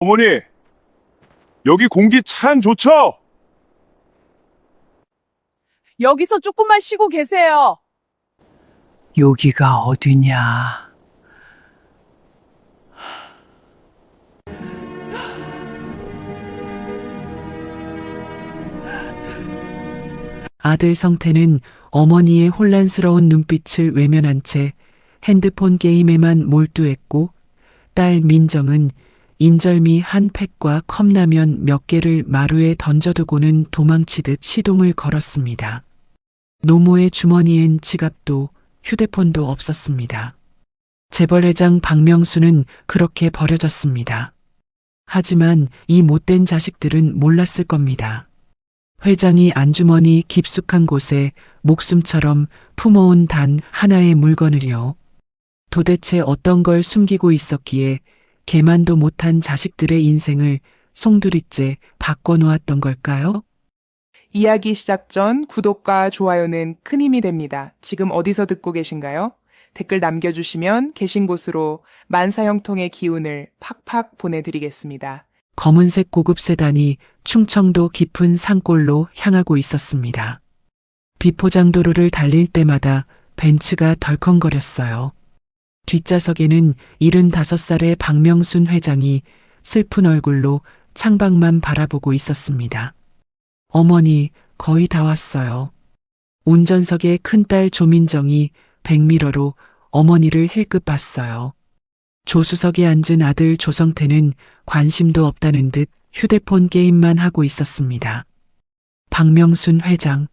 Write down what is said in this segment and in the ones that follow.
어머니, 여기 공기 참 좋죠? 여기서 조금만 쉬고 계세요. 여기가 어디냐? 아들 성태는 어머니의 혼란스러운 눈빛을 외면한 채 핸드폰 게임에만 몰두했고, 딸 민정은 인절미 한 팩과 컵라면 몇 개를 마루에 던져두고는 도망치듯 시동을 걸었습니다. 노모의 주머니엔 지갑도 휴대폰도 없었습니다. 재벌회장 박명수는 그렇게 버려졌습니다. 하지만 이 못된 자식들은 몰랐을 겁니다. 회장이 안주머니 깊숙한 곳에 목숨처럼 품어온 단 하나의 물건을요. 도대체 어떤 걸 숨기고 있었기에 개만도 못한 자식들의 인생을 송두리째 바꿔놓았던 걸까요? 이야기 시작 전 구독과 좋아요는 큰 힘이 됩니다. 지금 어디서 듣고 계신가요? 댓글 남겨주시면 계신 곳으로 만사형통의 기운을 팍팍 보내드리겠습니다. 검은색 고급 세단이 충청도 깊은 산골로 향하고 있었습니다. 비포장도로를 달릴 때마다 벤츠가 덜컹거렸어요. 뒷좌석에는 75살의 박명순 회장이 슬픈 얼굴로 창밖만 바라보고 있었습니다. 어머니, 거의 다 왔어요. 운전석에 큰딸 조민정이 백미러로 어머니를 힐끗 봤어요. 조수석에 앉은 아들 조성태는 관심도 없다는 듯 휴대폰 게임만 하고 있었습니다. 박명순 회장.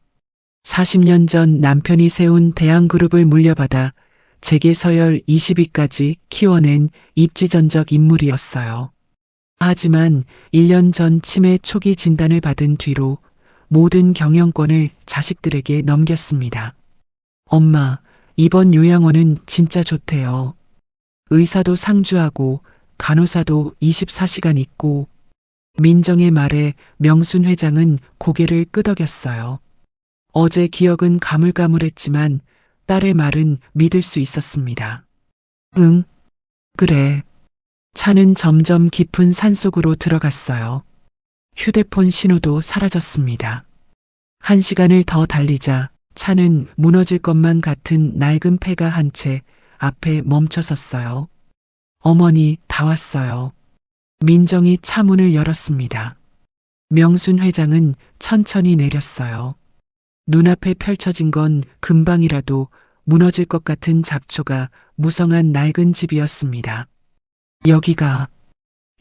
40년 전 남편이 세운 대한그룹을 물려받아 재계 서열 20위까지 키워낸 입지전적 인물이었어요. 하지만 1년 전 치매 초기 진단을 받은 뒤로 모든 경영권을 자식들에게 넘겼습니다. 엄마, 이번 요양원은 진짜 좋대요. 의사도 상주하고 간호사도 24시간 있고. 민정의 말에 명순 회장은 고개를 끄덕였어요. 어제 기억은 가물가물했지만 딸의 말은 믿을 수 있었습니다. 응, 그래. 차는 점점 깊은 산속으로 들어갔어요. 휴대폰 신호도 사라졌습니다. 1시간을 더 달리자 차는 무너질 것만 같은 낡은 폐가 한 채 앞에 멈춰섰어요. 어머니, 다 왔어요. 민정이 차 문을 열었습니다. 명순 회장은 천천히 내렸어요. 눈앞에 펼쳐진 건 금방이라도 무너질 것 같은 잡초가 무성한 낡은 집이었습니다. 여기가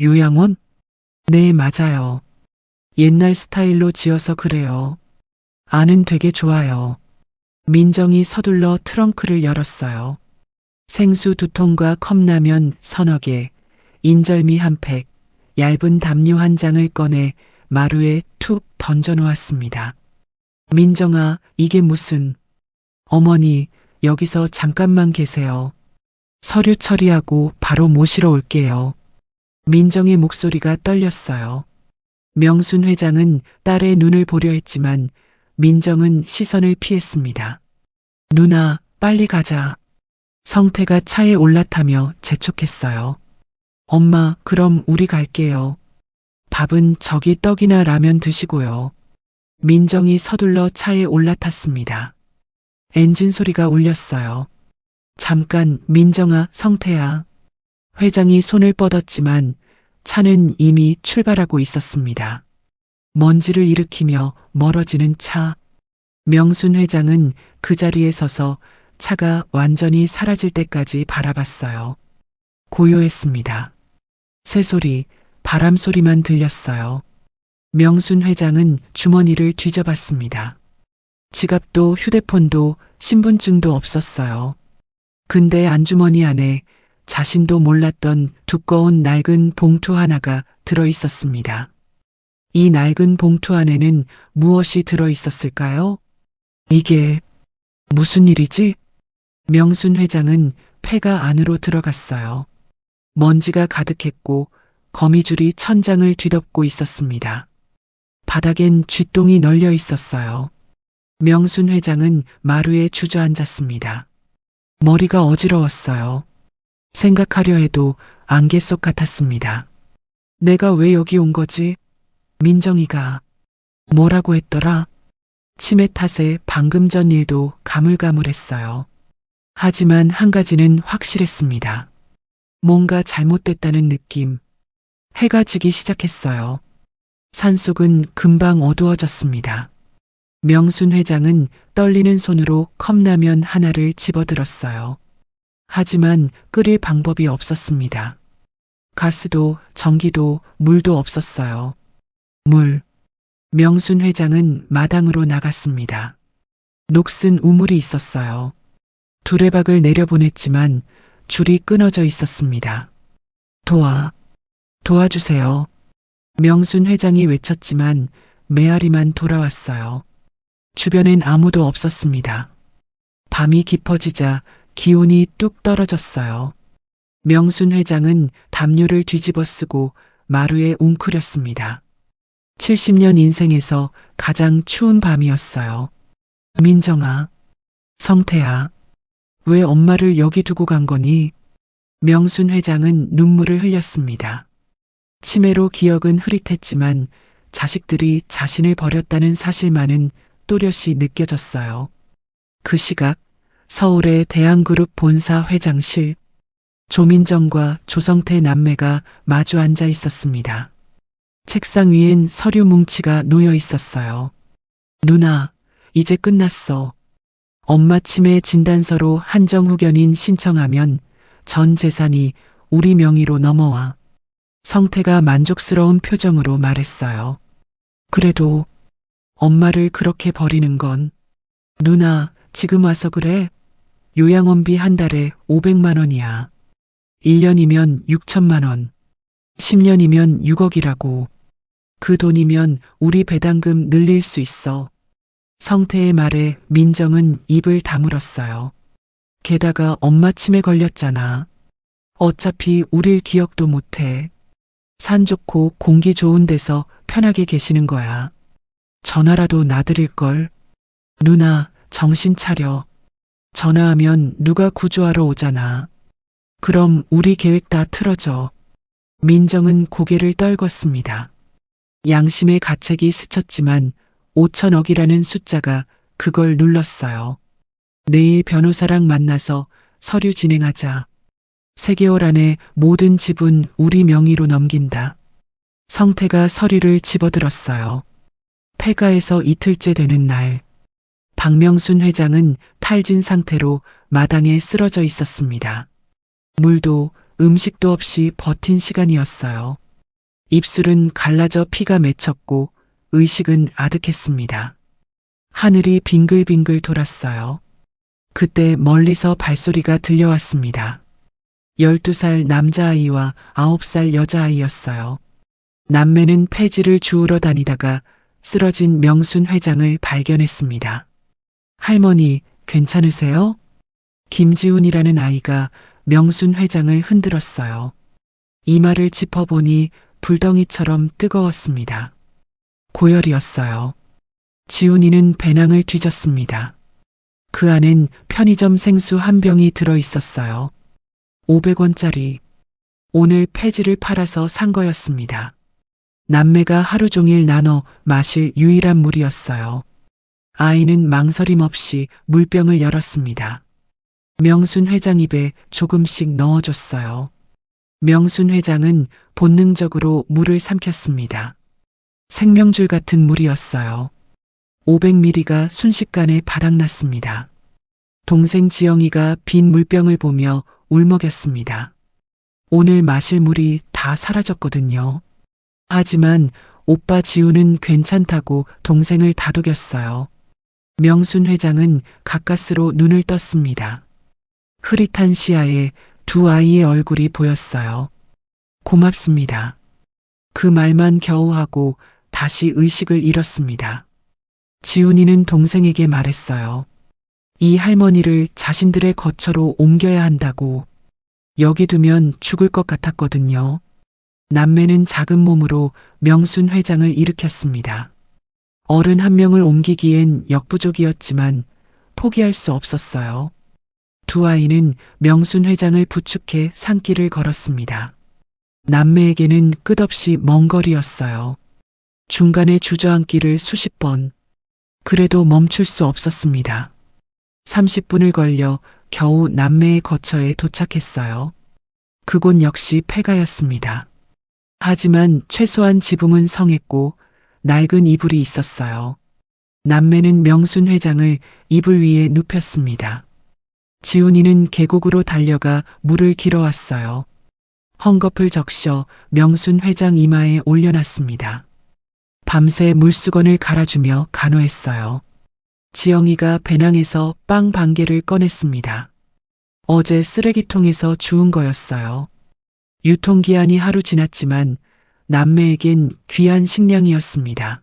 요양원? 네, 맞아요. 옛날 스타일로 지어서 그래요. 안은 되게 좋아요. 민정이 서둘러 트렁크를 열었어요. 생수 2통과 컵라면 서너 개, 인절미 한 팩, 얇은 담요 한 장을 꺼내 마루에 툭 던져놓았습니다. 민정아, 이게 무슨... 어머니, 여기서 잠깐만 계세요. 서류 처리하고 바로 모시러 올게요. 민정의 목소리가 떨렸어요. 명순 회장은 딸의 눈을 보려 했지만 민정은 시선을 피했습니다. 누나, 빨리 가자. 성태가 차에 올라타며 재촉했어요. 엄마, 그럼 우리 갈게요. 밥은 저기 떡이나 라면 드시고요. 민정이 서둘러 차에 올라탔습니다. 엔진 소리가 울렸어요. 잠깐, 민정아, 성태야. 회장이 손을 뻗었지만 차는 이미 출발하고 있었습니다. 먼지를 일으키며 멀어지는 차. 명순 회장은 그 자리에 서서 차가 완전히 사라질 때까지 바라봤어요. 고요했습니다. 새소리, 바람 소리만 들렸어요. 명순 회장은 주머니를 뒤져봤습니다. 지갑도 휴대폰도 신분증도 없었어요. 근데 안주머니 안에 자신도 몰랐던 두꺼운 낡은 봉투 하나가 들어 있었습니다. 이 낡은 봉투 안에는 무엇이 들어 있었을까요? 이게 무슨 일이지? 명순 회장은 폐가 안으로 들어갔어요. 먼지가 가득했고 거미줄이 천장을 뒤덮고 있었습니다. 바닥엔 쥐똥이 널려 있었어요. 명순 회장은 마루에 주저앉았습니다. 머리가 어지러웠어요. 생각하려 해도 안개 속 같았습니다. 내가 왜 여기 온 거지? 민정이가 뭐라고 했더라? 치매 탓에 방금 전 일도 가물가물했어요. 하지만 한 가지는 확실했습니다. 뭔가 잘못됐다는 느낌. 해가 지기 시작했어요. 산속은 금방 어두워졌습니다. 명순 회장은 떨리는 손으로 컵라면 하나를 집어들었어요. 하지만 끓일 방법이 없었습니다. 가스도 전기도 물도 없었어요. 물. 명순 회장은 마당으로 나갔습니다. 녹슨 우물이 있었어요. 두레박을 내려보냈지만 줄이 끊어져 있었습니다. 도와주세요. 명순 회장이 외쳤지만 메아리만 돌아왔어요. 주변엔 아무도 없었습니다. 밤이 깊어지자 기온이 뚝 떨어졌어요. 명순 회장은 담요를 뒤집어 쓰고 마루에 웅크렸습니다. 70년 인생에서 가장 추운 밤이었어요. 민정아, 성태야, 왜 엄마를 여기 두고 간 거니? 명순 회장은 눈물을 흘렸습니다. 치매로 기억은 흐릿했지만 자식들이 자신을 버렸다는 사실만은 또렷이 느껴졌어요. 그 시각 서울의 대한그룹 본사 회장실, 조민정과 조성태 남매가 마주 앉아 있었습니다. 책상 위엔 서류 뭉치가 놓여 있었어요. 누나, 이제 끝났어. 엄마 치매 진단서로 한정후견인 신청하면 전 재산이 우리 명의로 넘어와. 성태가 만족스러운 표정으로 말했어요. 그래도 엄마를 그렇게 버리는 건 누나 지금 와서 그래? 요양원비 한 달에 500만 원이야. 1년이면 6천만 원. 10년이면 6억이라고. 그 돈이면 우리 배당금 늘릴 수 있어. 성태의 말에 민정은 입을 다물었어요. 게다가 엄마 치매 걸렸잖아. 어차피 우릴 기억도 못해. 산 좋고 공기 좋은 데서 편하게 계시는 거야. 전화라도 놔드릴걸. 누나, 정신 차려. 전화하면 누가 구조하러 오잖아. 그럼 우리 계획 다 틀어져. 민정은 고개를 떨궜습니다. 양심의 가책이 스쳤지만 5천억이라는 숫자가 그걸 눌렀어요. 내일 변호사랑 만나서 서류 진행하자. 3개월 안에 모든 지분 우리 명의로 넘긴다. 성태가 서류를 집어들었어요. 폐가에서 이틀째 되는 날, 박명순 회장은 탈진 상태로 마당에 쓰러져 있었습니다. 물도 음식도 없이 버틴 시간이었어요. 입술은 갈라져 피가 맺혔고 의식은 아득했습니다. 하늘이 빙글빙글 돌았어요. 그때 멀리서 발소리가 들려왔습니다. 12살 남자아이와 9살 여자아이였어요. 남매는 폐지를 주우러 다니다가 쓰러진 명순 회장을 발견했습니다. 할머니, 괜찮으세요? 김지훈이라는 아이가 명순 회장을 흔들었어요. 이마를 짚어보니 불덩이처럼 뜨거웠습니다. 고열이었어요. 지훈이는 배낭을 뒤졌습니다. 그 안엔 편의점 생수 한 병이 들어 있었어요. 500원짜리. 오늘 폐지를 팔아서 산 거였습니다. 남매가 하루 종일 나눠 마실 유일한 물이었어요. 아이는 망설임 없이 물병을 열었습니다. 명순 회장 입에 조금씩 넣어줬어요. 명순 회장은 본능적으로 물을 삼켰습니다. 생명줄 같은 물이었어요. 500ml가 순식간에 바닥났습니다. 동생 지영이가 빈 물병을 보며 울먹였습니다. 오늘 마실 물이 다 사라졌거든요. 하지만 오빠 지우는 괜찮다고 동생을 다독였어요. 명순 회장은 가까스로 눈을 떴습니다. 흐릿한 시야에 두 아이의 얼굴이 보였어요. 고맙습니다. 그 말만 겨우 하고 다시 의식을 잃었습니다. 지훈이는 동생에게 말했어요. 이 할머니를 자신들의 거처로 옮겨야 한다고. 여기 두면 죽을 것 같았거든요. 남매는 작은 몸으로 명순 회장을 일으켰습니다. 어른 한 명을 옮기기엔 역부족이었지만 포기할 수 없었어요. 두 아이는 명순 회장을 부축해 산길을 걸었습니다. 남매에게는 끝없이 먼 거리였어요. 중간에 주저앉기를 수십 번. 그래도 멈출 수 없었습니다. 30분을 걸려 겨우 남매의 거처에 도착했어요. 그곳 역시 폐가였습니다. 하지만 최소한 지붕은 성했고 낡은 이불이 있었어요. 남매는 명순 회장을 이불 위에 눕혔습니다. 지훈이는 계곡으로 달려가 물을 길어왔어요. 헝겊을 적셔 명순 회장 이마에 올려놨습니다. 밤새 물수건을 갈아주며 간호했어요. 지영이가 배낭에서 빵 반 개를 꺼냈습니다. 어제 쓰레기통에서 주운 거였어요. 유통기한이 하루 지났지만 남매에겐 귀한 식량이었습니다.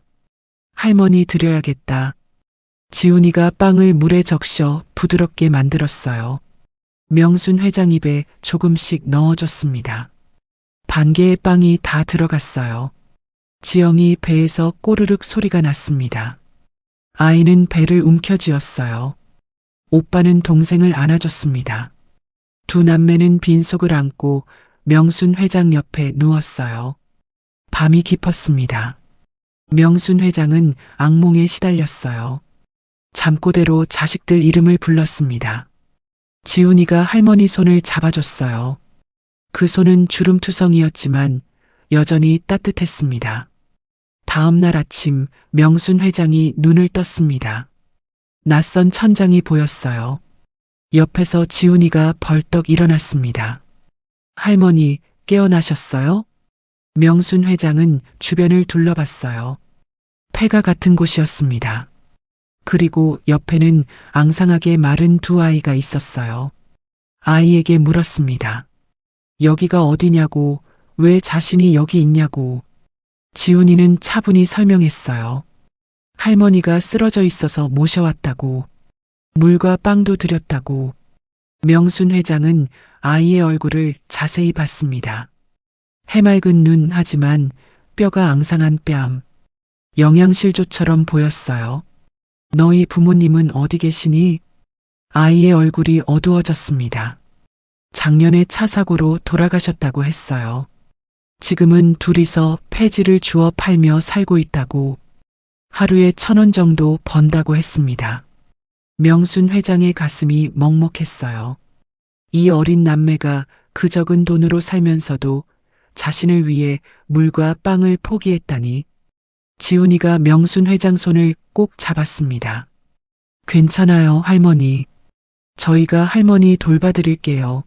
할머니 드려야겠다. 지훈이가 빵을 물에 적셔 부드럽게 만들었어요. 명순 회장 입에 조금씩 넣어줬습니다. 반 개의 빵이 다 들어갔어요. 지영이 배에서 꼬르륵 소리가 났습니다. 아이는 배를 움켜쥐었어요. 오빠는 동생을 안아줬습니다. 두 남매는 빈속을 안고 명순 회장 옆에 누웠어요. 밤이 깊었습니다. 명순 회장은 악몽에 시달렸어요. 잠꼬대로 자식들 이름을 불렀습니다. 지훈이가 할머니 손을 잡아줬어요. 그 손은 주름투성이었지만 여전히 따뜻했습니다. 다음 날 아침 명순 회장이 눈을 떴습니다. 낯선 천장이 보였어요. 옆에서 지훈이가 벌떡 일어났습니다. 할머니, 깨어나셨어요? 명순 회장은 주변을 둘러봤어요. 폐가 같은 곳이었습니다. 그리고 옆에는 앙상하게 마른 두 아이가 있었어요. 아이에게 물었습니다. 여기가 어디냐고, 왜 자신이 여기 있냐고. 지훈이는 차분히 설명했어요. 할머니가 쓰러져 있어서 모셔왔다고. 물과 빵도 드렸다고. 명순 회장은 아이의 얼굴을 자세히 봤습니다. 해맑은 눈 하지만 뼈가 앙상한 뺨. 영양실조처럼 보였어요. 너희 부모님은 어디 계시니? 아이의 얼굴이 어두워졌습니다. 작년에 차 사고로 돌아가셨다고 했어요. 지금은 둘이서 폐지를 주워 팔며 살고 있다고. 하루에 1,000원 정도 번다고 했습니다. 명순 회장의 가슴이 먹먹했어요. 이 어린 남매가 그 적은 돈으로 살면서도 자신을 위해 물과 빵을 포기했다니. 지훈이가 명순 회장 손을 꼭 잡았습니다. 괜찮아요, 할머니. 저희가 할머니 돌봐드릴게요.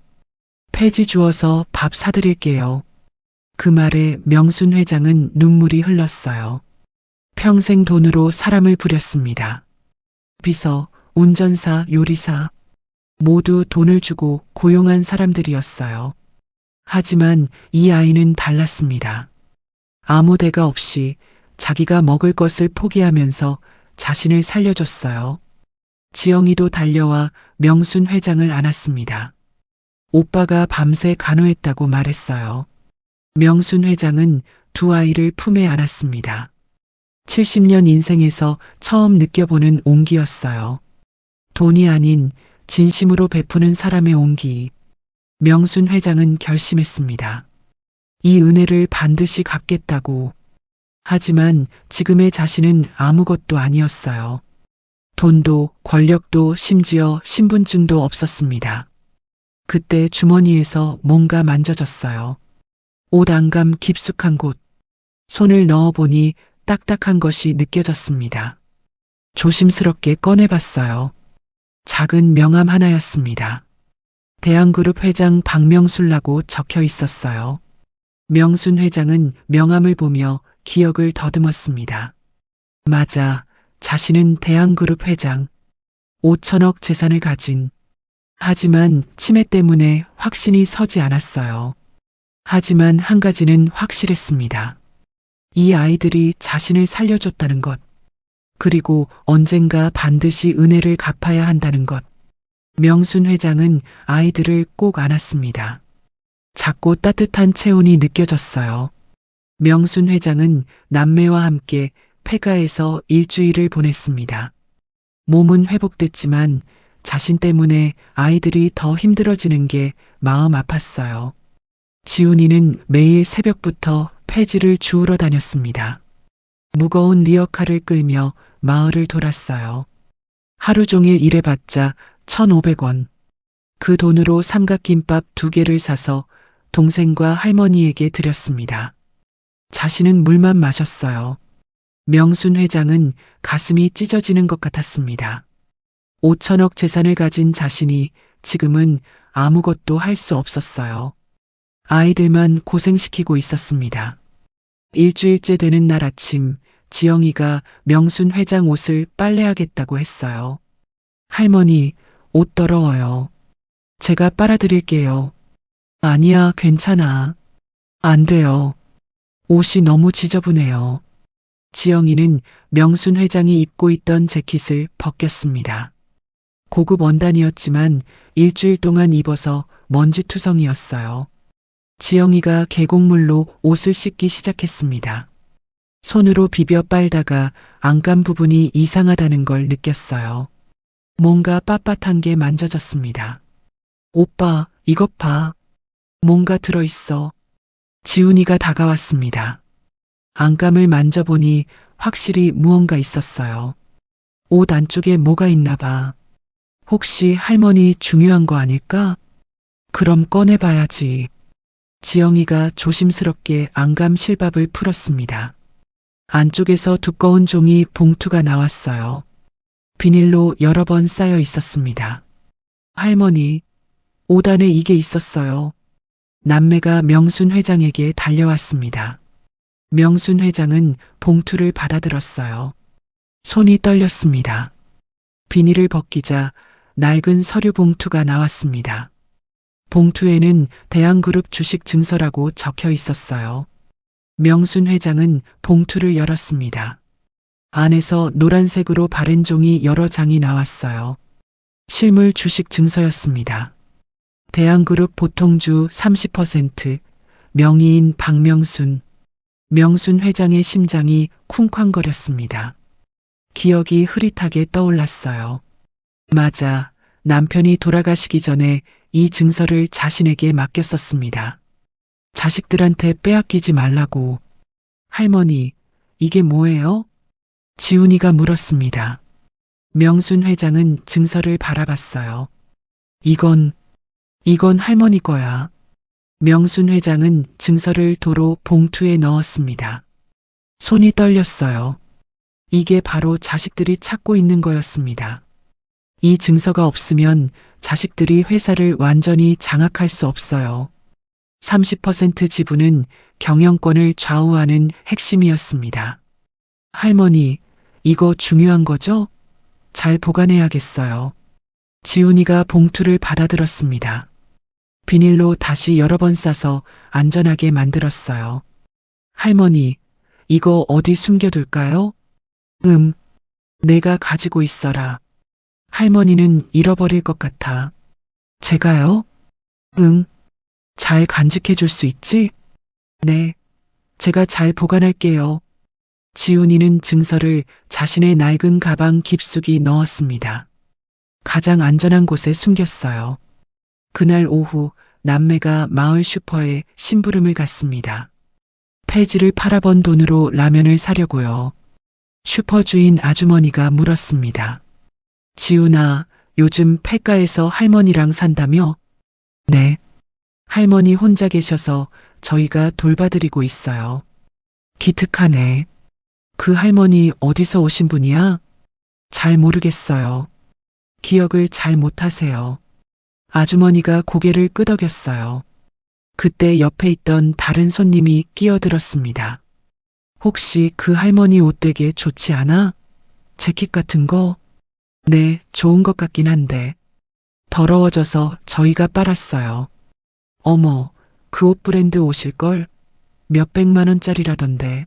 폐지 주어서 밥 사드릴게요. 그 말에 명순 회장은 눈물이 흘렀어요. 평생 돈으로 사람을 부렸습니다. 비서, 운전사, 요리사 모두 돈을 주고 고용한 사람들이었어요. 하지만 이 아이는 달랐습니다. 아무 대가 없이 자기가 먹을 것을 포기하면서 자신을 살려줬어요. 지영이도 달려와 명순 회장을 안았습니다. 오빠가 밤새 간호했다고 말했어요. 명순 회장은 두 아이를 품에 안았습니다. 70년 인생에서 처음 느껴보는 온기였어요. 돈이 아닌 진심으로 베푸는 사람의 온기. 명순 회장은 결심했습니다. 이 은혜를 반드시 갚겠다고. 하지만 지금의 자신은 아무것도 아니었어요. 돈도 권력도 심지어 신분증도 없었습니다. 그때 주머니에서 뭔가 만져졌어요. 옷 안감 깊숙한 곳. 손을 넣어보니 딱딱한 것이 느껴졌습니다. 조심스럽게 꺼내봤어요. 작은 명함 하나였습니다. 대한그룹 회장 박명술라고 적혀 있었어요. 명순 회장은 명함을 보며 기억을 더듬었습니다. 맞아, 자신은 대한그룹 회장. 5천억 재산을 가진. 하지만 치매 때문에 확신이 서지 않았어요. 하지만 한 가지는 확실했습니다. 이 아이들이 자신을 살려줬다는 것. 그리고 언젠가 반드시 은혜를 갚아야 한다는 것. 명순 회장은 아이들을 꼭 안았습니다. 작고 따뜻한 체온이 느껴졌어요. 명순 회장은 남매와 함께 폐가에서 일주일을 보냈습니다. 몸은 회복됐지만 자신 때문에 아이들이 더 힘들어지는 게 마음 아팠어요. 지훈이는 매일 새벽부터 폐지를 주우러 다녔습니다. 무거운 리어카를 끌며 마을을 돌았어요. 하루 종일 일해봤자 1,500원. 그 돈으로 삼각김밥 2개를 사서 동생과 할머니에게 드렸습니다. 자신은 물만 마셨어요. 명순 회장은 가슴이 찢어지는 것 같았습니다. 5천억 재산을 가진 자신이 지금은 아무것도 할 수 없었어요. 아이들만 고생시키고 있었습니다. 일주일째 되는 날 아침, 지영이가 명순 회장 옷을 빨래하겠다고 했어요. 할머니, 옷 더러워요. 제가 빨아드릴게요. 아니야, 괜찮아. 안 돼요. 옷이 너무 지저분해요. 지영이는 명순 회장이 입고 있던 재킷을 벗겼습니다. 고급 원단이었지만 일주일 동안 입어서 먼지투성이었어요. 지영이가 계곡물로 옷을 씻기 시작했습니다. 손으로 비벼 빨다가 안감 부분이 이상하다는 걸 느꼈어요. 뭔가 빳빳한 게 만져졌습니다. 오빠, 이것 봐. 뭔가 들어있어. 지훈이가 다가왔습니다. 안감을 만져보니 확실히 무언가 있었어요. 옷 안쪽에 뭐가 있나 봐. 혹시 할머니 중요한 거 아닐까? 그럼 꺼내봐야지. 지영이가 조심스럽게 안감 실밥을 풀었습니다. 안쪽에서 두꺼운 종이 봉투가 나왔어요. 비닐로 여러 번 쌓여 있었습니다. 할머니, 옷 안에 이게 있었어요. 남매가 명순 회장에게 달려왔습니다. 명순 회장은 봉투를 받아들었어요. 손이 떨렸습니다. 비닐을 벗기자 낡은 서류 봉투가 나왔습니다. 봉투에는 대한그룹 주식 증서라고 적혀 있었어요. 명순 회장은 봉투를 열었습니다. 안에서 노란색으로 바른 종이 여러 장이 나왔어요. 실물 주식 증서였습니다. 대한그룹 보통주 30%, 명의인 박명순. 명순 회장의 심장이 쿵쾅거렸습니다. 기억이 흐릿하게 떠올랐어요. 맞아, 남편이 돌아가시기 전에 이 증서를 자신에게 맡겼었습니다. 자식들한테 빼앗기지 말라고. 할머니, 이게 뭐예요? 지훈이가 물었습니다. 명순 회장은 증서를 바라봤어요. 이건 할머니 거야. 명순 회장은 증서를 도로 봉투에 넣었습니다. 손이 떨렸어요. 이게 바로 자식들이 찾고 있는 거였습니다. 이 증서가 없으면 자식들이 회사를 완전히 장악할 수 없어요. 30% 지분은 경영권을 좌우하는 핵심이었습니다. 할머니, 이거 중요한 거죠? 잘 보관해야겠어요. 지훈이가 봉투를 받아들었습니다. 비닐로 다시 여러 번 싸서 안전하게 만들었어요. 할머니, 이거 어디 숨겨둘까요? 내가 가지고 있어라. 할머니는 잃어버릴 것 같아. 제가요? 잘 간직해 줄 수 있지? 네, 제가 잘 보관할게요. 지훈이는 증서를 자신의 낡은 가방 깊숙이 넣었습니다. 가장 안전한 곳에 숨겼어요. 그날 오후 남매가 마을 슈퍼에 심부름을 갔습니다. 폐지를 팔아본 돈으로 라면을 사려고요. 슈퍼 주인 아주머니가 물었습니다. 지훈아, 요즘 폐가에서 할머니랑 산다며? 네. 할머니 혼자 계셔서 저희가 돌봐드리고 있어요. 기특하네. 그 할머니 어디서 오신 분이야? 잘 모르겠어요. 기억을 잘 못하세요. 아주머니가 고개를 끄덕였어요. 그때 옆에 있던 다른 손님이 끼어들었습니다. 혹시 그 할머니 옷 되게 좋지 않아? 재킷 같은 거? 네, 좋은 것 같긴 한데. 더러워져서 저희가 빨았어요. 어머, 그 옷 브랜드 옷일걸? 몇백만 원짜리라던데.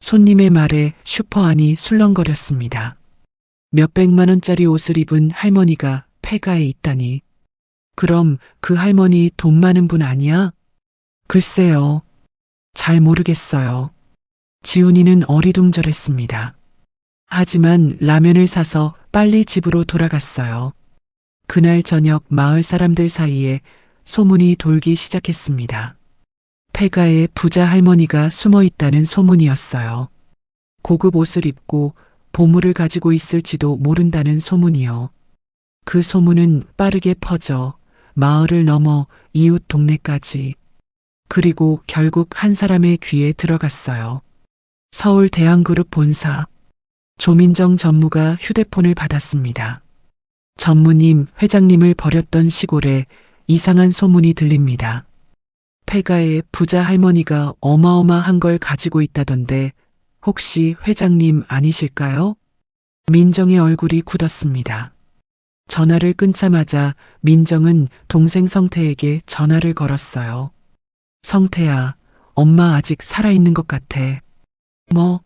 손님의 말에 슈퍼 안이 술렁거렸습니다. 몇백만 원짜리 옷을 입은 할머니가 폐가에 있다니. 그럼 그 할머니 돈 많은 분 아니야? 글쎄요. 잘 모르겠어요. 지훈이는 어리둥절했습니다. 하지만 라면을 사서 빨리 집으로 돌아갔어요. 그날 저녁 마을 사람들 사이에 소문이 돌기 시작했습니다. 폐가에 부자 할머니가 숨어 있다는 소문이었어요. 고급 옷을 입고 보물을 가지고 있을지도 모른다는 소문이요. 그 소문은 빠르게 퍼져 마을을 넘어 이웃 동네까지, 그리고 결국 한 사람의 귀에 들어갔어요. 서울 대한그룹 본사. 조민정 전무가 휴대폰을 받았습니다. 전무님, 회장님을 버렸던 시골에 이상한 소문이 들립니다. 폐가에 부자 할머니가 어마어마한 걸 가지고 있다던데 혹시 회장님 아니실까요? 민정의 얼굴이 굳었습니다. 전화를 끊자마자 민정은 동생 성태에게 전화를 걸었어요. 성태야, 엄마 아직 살아있는 것 같아. 뭐?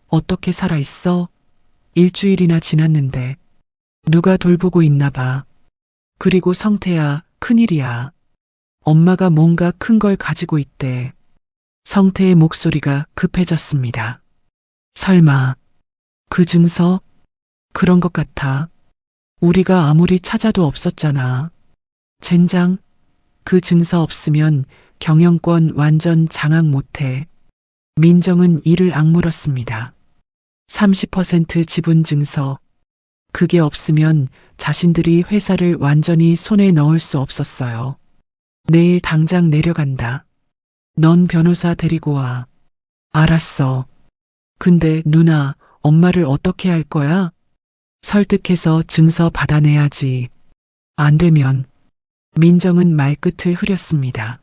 어떻게 살아있어? 일주일이나 지났는데. 누가 돌보고 있나 봐. 그리고 성태야, 큰일이야. 엄마가 뭔가 큰 걸 가지고 있대. 성태의 목소리가 급해졌습니다. 설마, 그 증서? 그런 것 같아. 우리가 아무리 찾아도 없었잖아. 젠장, 그 증서 없으면 경영권 완전 장악 못해. 민정은 이를 악물었습니다. 30% 지분 증서. 그게 없으면 자신들이 회사를 완전히 손에 넣을 수 없었어요. 내일 당장 내려간다. 넌 변호사 데리고 와. 알았어. 근데 누나, 엄마를 어떻게 할 거야? 설득해서 증서 받아내야지. 안 되면. 민정은 말끝을 흐렸습니다.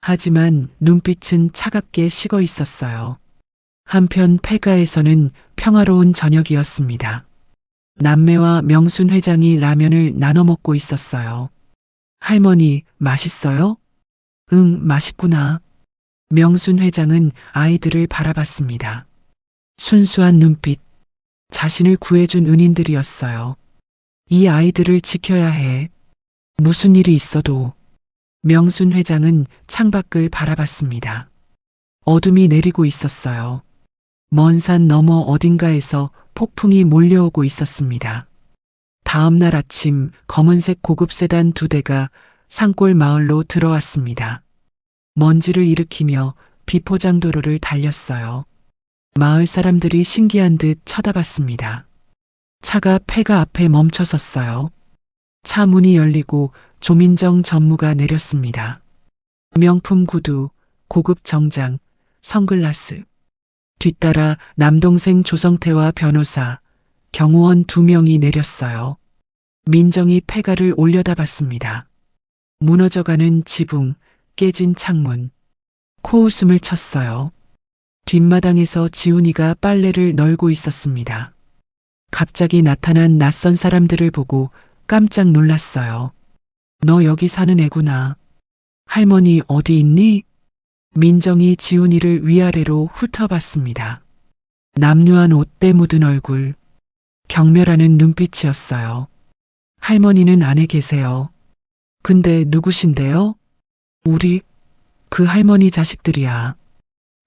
하지만 눈빛은 차갑게 식어 있었어요. 한편 폐가에서는 평화로운 저녁이었습니다. 남매와 명순 회장이 라면을 나눠 먹고 있었어요. 할머니, 맛있어요? 응, 맛있구나. 명순 회장은 아이들을 바라봤습니다. 순수한 눈빛, 자신을 구해준 은인들이었어요. 이 아이들을 지켜야 해. 무슨 일이 있어도. 명순 회장은 창밖을 바라봤습니다. 어둠이 내리고 있었어요. 먼 산 너머 어딘가에서 폭풍이 몰려오고 있었습니다. 다음 날 아침 검은색 고급 세단 2대가 산골 마을로 들어왔습니다. 먼지를 일으키며 비포장도로를 달렸어요. 마을 사람들이 신기한 듯 쳐다봤습니다. 차가 폐가 앞에 멈춰섰어요. 차 문이 열리고 조민정 전무가 내렸습니다. 명품 구두, 고급 정장, 선글라스. 뒤따라 남동생 조성태와 변호사, 경호원 2명이 내렸어요. 민정이 폐가를 올려다봤습니다. 무너져가는 지붕, 깨진 창문. 코웃음을 쳤어요. 뒷마당에서 지훈이가 빨래를 널고 있었습니다. 갑자기 나타난 낯선 사람들을 보고 깜짝 놀랐어요. 너 여기 사는 애구나. 할머니 어디 있니? 민정이 지훈이를 위아래로 훑어봤습니다. 남루한 옷때 묻은 얼굴, 경멸하는 눈빛이었어요. 할머니는 안에 계세요. 근데 누구신데요? 우리, 그 할머니 자식들이야.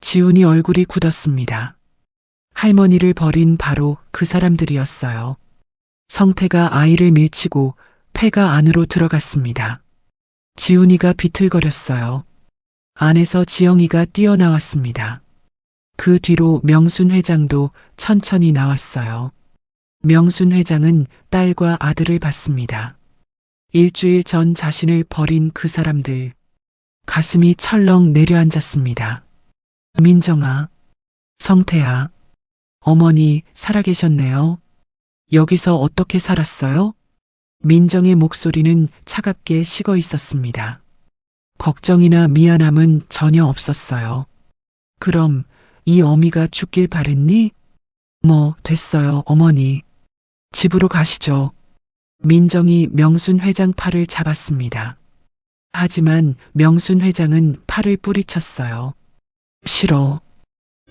지훈이 얼굴이 굳었습니다. 할머니를 버린 바로 그 사람들이었어요. 성태가 아이를 밀치고 폐가 안으로 들어갔습니다. 지훈이가 비틀거렸어요. 안에서 지영이가 뛰어나왔습니다. 그 뒤로 명순 회장도 천천히 나왔어요. 명순 회장은 딸과 아들을 봤습니다. 일주일 전 자신을 버린 그 사람들. 가슴이 철렁 내려앉았습니다. 민정아, 성태야, 어머니 살아계셨네요. 여기서 어떻게 살았어요? 민정의 목소리는 차갑게 식어 있었습니다. 걱정이나 미안함은 전혀 없었어요. 그럼 이 어미가 죽길 바랬니? 뭐 됐어요, 어머니. 집으로 가시죠. 민정이 명순 회장 팔을 잡았습니다. 하지만 명순 회장은 팔을 뿌리쳤어요. 싫어.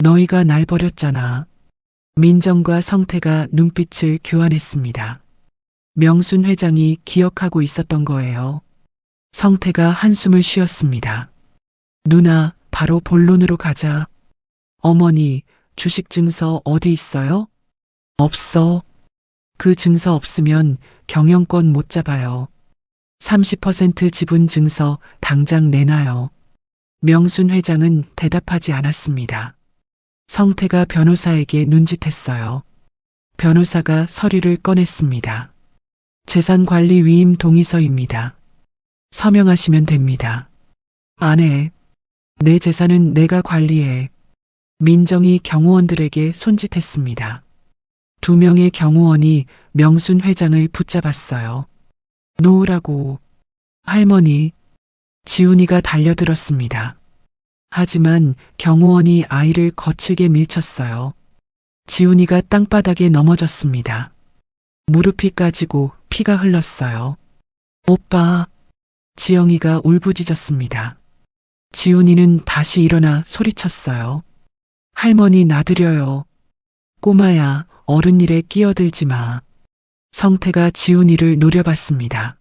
너희가 날 버렸잖아. 민정과 성태가 눈빛을 교환했습니다. 명순 회장이 기억하고 있었던 거예요. 성태가 한숨을 쉬었습니다. 누나, 바로 본론으로 가자. 어머니, 주식 증서 어디 있어요? 없어. 그 증서 없으면 경영권 못 잡아요. 30% 지분 증서 당장 내놔요. 명순 회장은 대답하지 않았습니다. 성태가 변호사에게 눈짓했어요. 변호사가 서류를 꺼냈습니다. 재산관리 위임 동의서입니다. 서명하시면 됩니다. 안 해. 내 재산은 내가 관리해. 민정이 경호원들에게 손짓했습니다. 2명의 경호원이 명순 회장을 붙잡았어요. 놓으라고. 할머니. 지훈이가 달려들었습니다. 하지만 경호원이 아이를 거칠게 밀쳤어요. 지훈이가 땅바닥에 넘어졌습니다. 무릎이 까지고 피가 흘렀어요. 오빠. 지영이가 울부짖었습니다. 지훈이는 다시 일어나 소리쳤어요. 할머니 놔드려요. 꼬마야, 어른 일에 끼어들지 마. 성태가 지훈이를 노려봤습니다.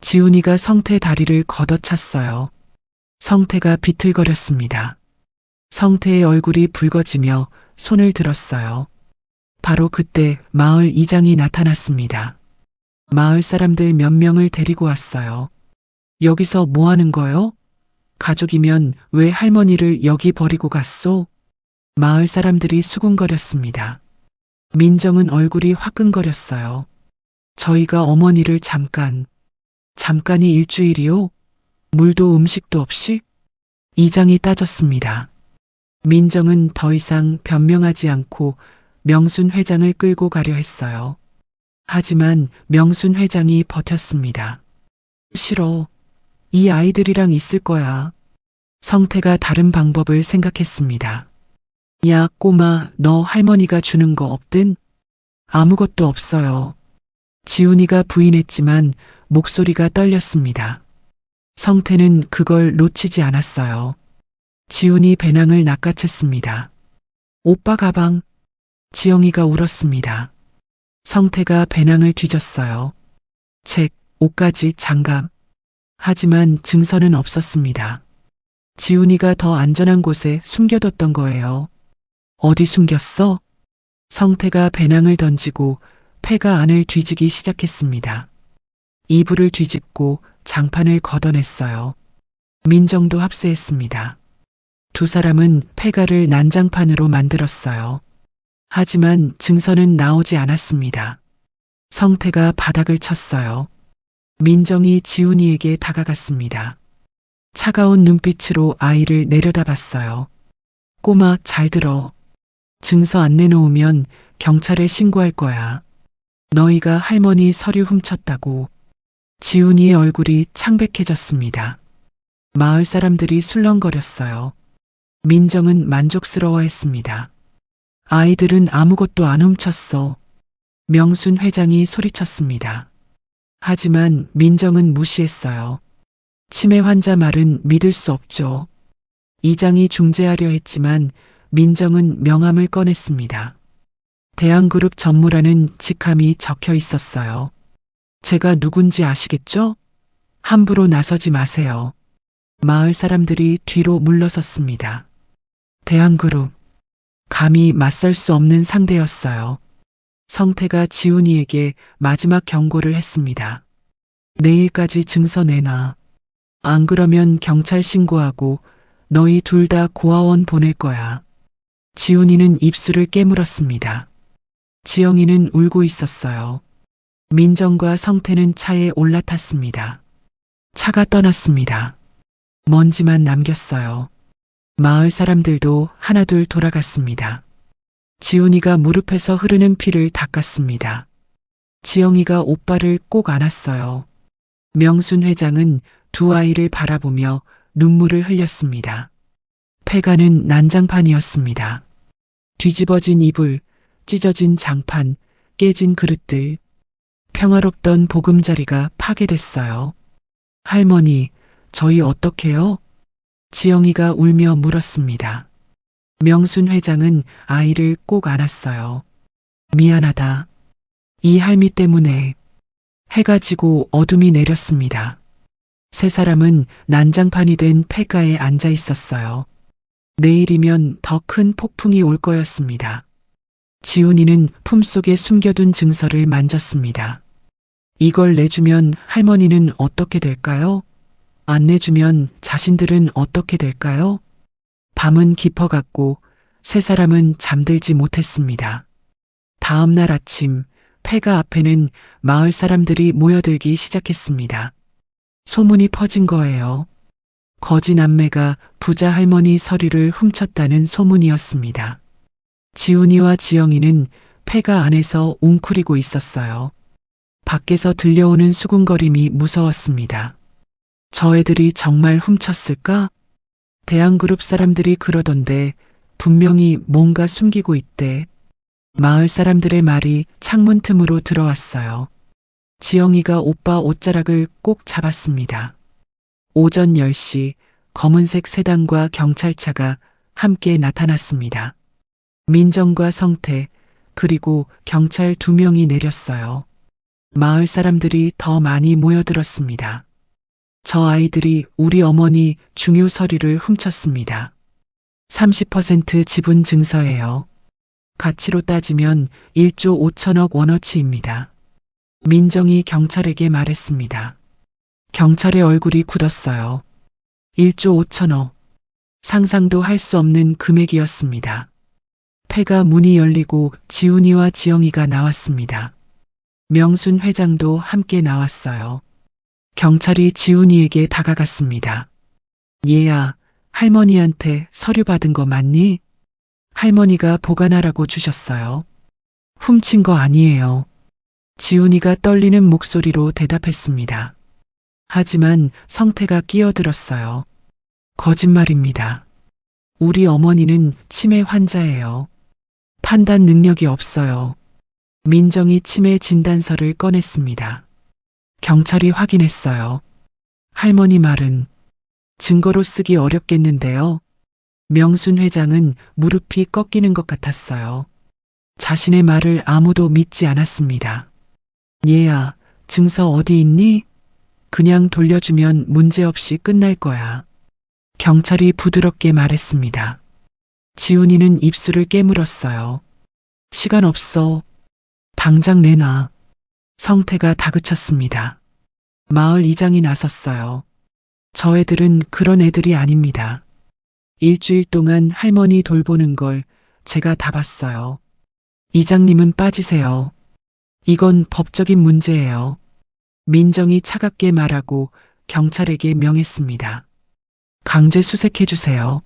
지훈이가 성태 다리를 걷어찼어요. 성태가 비틀거렸습니다. 성태의 얼굴이 붉어지며 손을 들었어요. 바로 그때 마을 이장이 나타났습니다. 마을 사람들 몇 명을 데리고 왔어요. 여기서 뭐 하는 거요? 가족이면 왜 할머니를 여기 버리고 갔소? 마을 사람들이 수군거렸습니다. 민정은 얼굴이 화끈거렸어요. 저희가 어머니를 잠깐이 일주일이요? 물도 음식도 없이? 이장이 따졌습니다. 민정은 더 이상 변명하지 않고 명순 회장을 끌고 가려 했어요. 하지만 명순 회장이 버텼습니다. 싫어. 이 아이들이랑 있을 거야. 성태가 다른 방법을 생각했습니다. 야, 꼬마, 너 할머니가 주는 거 없든? 아무것도 없어요. 지훈이가 부인했지만 목소리가 떨렸습니다. 성태는 그걸 놓치지 않았어요. 지훈이 배낭을 낚아챘습니다. 오빠 가방. 지영이가 울었습니다. 성태가 배낭을 뒤졌어요. 책, 옷까지, 장갑. 하지만 증서는 없었습니다. 지훈이가 더 안전한 곳에 숨겨뒀던 거예요. 어디 숨겼어? 성태가 배낭을 던지고 폐가 안을 뒤지기 시작했습니다. 이불을 뒤집고 장판을 걷어냈어요. 민정도 합세했습니다. 2 사람은 폐가를 난장판으로 만들었어요. 하지만 증서는 나오지 않았습니다. 성태가 바닥을 쳤어요. 민정이 지훈이에게 다가갔습니다. 차가운 눈빛으로 아이를 내려다봤어요. 꼬마, 잘 들어. 증서 안 내놓으면 경찰에 신고할 거야. 너희가 할머니 서류 훔쳤다고. 지훈이의 얼굴이 창백해졌습니다. 마을 사람들이 술렁거렸어요. 민정은 만족스러워했습니다. 아이들은 아무것도 안 훔쳤어. 명순 회장이 소리쳤습니다. 하지만 민정은 무시했어요. 치매 환자 말은 믿을 수 없죠. 이장이 중재하려 했지만 민정은 명함을 꺼냈습니다. 대한그룹 전무라는 직함이 적혀 있었어요. 제가 누군지 아시겠죠? 함부로 나서지 마세요. 마을 사람들이 뒤로 물러섰습니다. 대한그룹. 감히 맞설 수 없는 상대였어요. 성태가 지훈이에게 마지막 경고를 했습니다. 내일까지 증서 내놔. 안 그러면 경찰 신고하고 너희 둘 다 고아원 보낼 거야. 지훈이는 입술을 깨물었습니다. 지영이는 울고 있었어요. 민정과 성태는 차에 올라탔습니다. 차가 떠났습니다. 먼지만 남겼어요. 마을 사람들도 하나둘 돌아갔습니다. 지훈이가 무릎에서 흐르는 피를 닦았습니다. 지영이가 오빠를 꼭 안았어요. 명순 회장은 2 아이를 바라보며 눈물을 흘렸습니다. 폐가는 난장판이었습니다. 뒤집어진 이불, 찢어진 장판, 깨진 그릇들. 평화롭던 보금자리가 파괴됐어요. 할머니, 저희 어떡해요? 지영이가 울며 물었습니다. 명순 회장은 아이를 꼭 안았어요. 미안하다. 이 할미 때문에. 해가 지고 어둠이 내렸습니다. 3 사람은 난장판이 된 폐가에 앉아 있었어요. 내일이면 더 큰 폭풍이 올 거였습니다. 지훈이는 품속에 숨겨둔 증서를 만졌습니다. 이걸 내주면 할머니는 어떻게 될까요? 안 내주면 자신들은 어떻게 될까요? 밤은 깊어갔고 세 사람은 잠들지 못했습니다. 다음 날 아침 폐가 앞에는 마을 사람들이 모여들기 시작했습니다. 소문이 퍼진 거예요. 거지 남매가 부자 할머니 서류를 훔쳤다는 소문이었습니다. 지훈이와 지영이는 폐가 안에서 웅크리고 있었어요. 밖에서 들려오는 수군거림이 무서웠습니다. 저 애들이 정말 훔쳤을까? 대한그룹 사람들이 그러던데 분명히 뭔가 숨기고 있대. 마을 사람들의 말이 창문 틈으로 들어왔어요. 지영이가 오빠 옷자락을 꼭 잡았습니다. 오전 10시 검은색 세단과 경찰차가 함께 나타났습니다. 민정과 성태, 그리고 경찰 2명이 내렸어요. 마을 사람들이 더 많이 모여들었습니다. 저 아이들이 우리 어머니 중요 서류를 훔쳤습니다. 30% 지분 증서예요. 가치로 따지면 1조 5천억 원어치입니다. 민정이 경찰에게 말했습니다. 경찰의 얼굴이 굳었어요. 1조 5천억. 상상도 할 수 없는 금액이었습니다. 폐가 문이 열리고 지훈이와 지영이가 나왔습니다. 명순 회장도 함께 나왔어요. 경찰이 지훈이에게 다가갔습니다. 얘야, 할머니한테 서류 받은 거 맞니? 할머니가 보관하라고 주셨어요. 훔친 거 아니에요. 지훈이가 떨리는 목소리로 대답했습니다. 하지만 성태가 끼어들었어요. 거짓말입니다. 우리 어머니는 치매 환자예요. 판단 능력이 없어요. 민정이 치매 진단서를 꺼냈습니다. 경찰이 확인했어요. 할머니 말은 증거로 쓰기 어렵겠는데요. 명순 회장은 무릎이 꺾이는 것 같았어요. 자신의 말을 아무도 믿지 않았습니다. 얘야, 증서 어디 있니? 그냥 돌려주면 문제없이 끝날 거야. 경찰이 부드럽게 말했습니다. 지훈이는 입술을 깨물었어요. 시간 없어. 당장 내놔. 성태가 다그쳤습니다. 마을 이장이 나섰어요. 저 애들은 그런 애들이 아닙니다. 일주일 동안 할머니 돌보는 걸 제가 다 봤어요. 이장님은 빠지세요. 이건 법적인 문제예요. 민정이 차갑게 말하고 경찰에게 명했습니다. 강제 수색해주세요.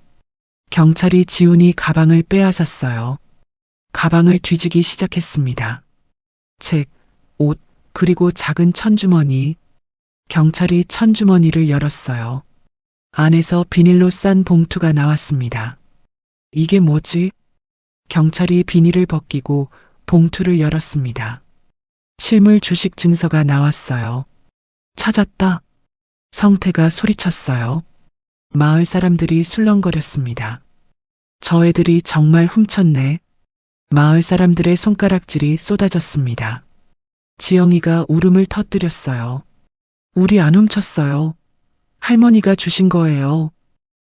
경찰이 지훈이 가방을 빼앗았어요. 가방을 뒤지기 시작했습니다. 책, 옷, 그리고 작은 천주머니. 경찰이 천주머니를 열었어요. 안에서 비닐로 싼 봉투가 나왔습니다. 이게 뭐지? 경찰이 비닐을 벗기고 봉투를 열었습니다. 실물 주식 증서가 나왔어요. 찾았다. 성태가 소리쳤어요. 마을 사람들이 술렁거렸습니다. 저 애들이 정말 훔쳤네. 마을 사람들의 손가락질이 쏟아졌습니다. 지영이가 울음을 터뜨렸어요. 우리 안 훔쳤어요. 할머니가 주신 거예요.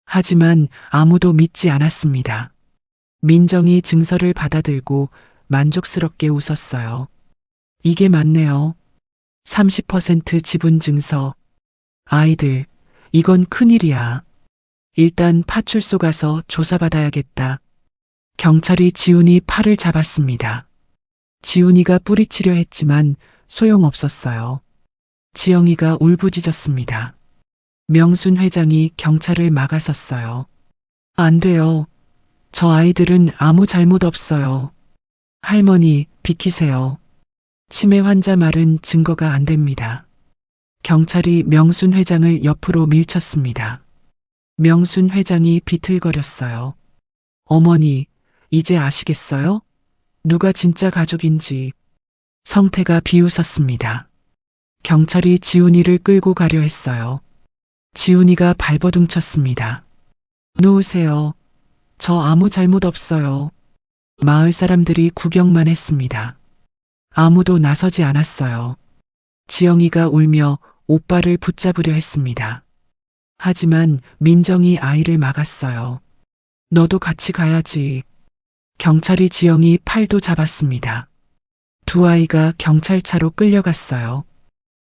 하지만 아무도 믿지 않았습니다. 민정이 증서를 받아들고 만족스럽게 웃었어요. 이게 맞네요. 30% 지분 증서. 아이들, 이건 큰일이야. 일단 파출소 가서 조사받아야겠다. 경찰이 지훈이 팔을 잡았습니다. 지훈이가 뿌리치려 했지만 소용없었어요. 지영이가 울부짖었습니다. 명순 회장이 경찰을 막아섰어요. 안 돼요. 저 아이들은 아무 잘못 없어요. 할머니, 비키세요. 치매 환자 말은 증거가 안 됩니다. 경찰이 명순 회장을 옆으로 밀쳤습니다. 명순 회장이 비틀거렸어요. 어머니, 이제 아시겠어요? 누가 진짜 가족인지. 성태가 비웃었습니다. 경찰이 지훈이를 끌고 가려 했어요. 지훈이가 발버둥쳤습니다. 놓으세요. 저 아무 잘못 없어요. 마을 사람들이 구경만 했습니다. 아무도 나서지 않았어요. 지영이가 울며 오빠를 붙잡으려 했습니다. 하지만 민정이 아이를 막았어요. 너도 같이 가야지. 경찰이 지영이 팔도 잡았습니다. 두 아이가 경찰차로 끌려갔어요.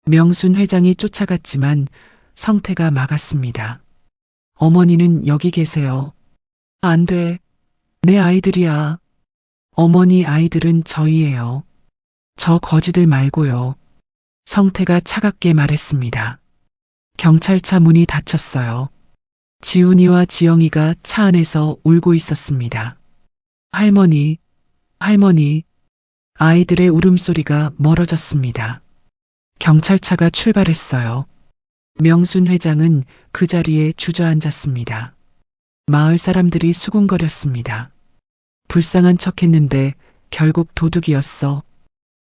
명순 회장이 쫓아갔지만 성태가 막았습니다. 어머니는 여기 계세요. 안 돼. 내 아이들이야. 어머니 아이들은 저희예요. 저 거지들 말고요. 성태가 차갑게 말했습니다. 경찰차 문이 닫혔어요. 지훈이와 지영이가 차 안에서 울고 있었습니다. 할머니, 할머니. 아이들의 울음소리가 멀어졌습니다. 경찰차가 출발했어요. 명순 회장은 그 자리에 주저앉았습니다. 마을 사람들이 수군거렸습니다. 불쌍한 척했는데 결국 도둑이었어.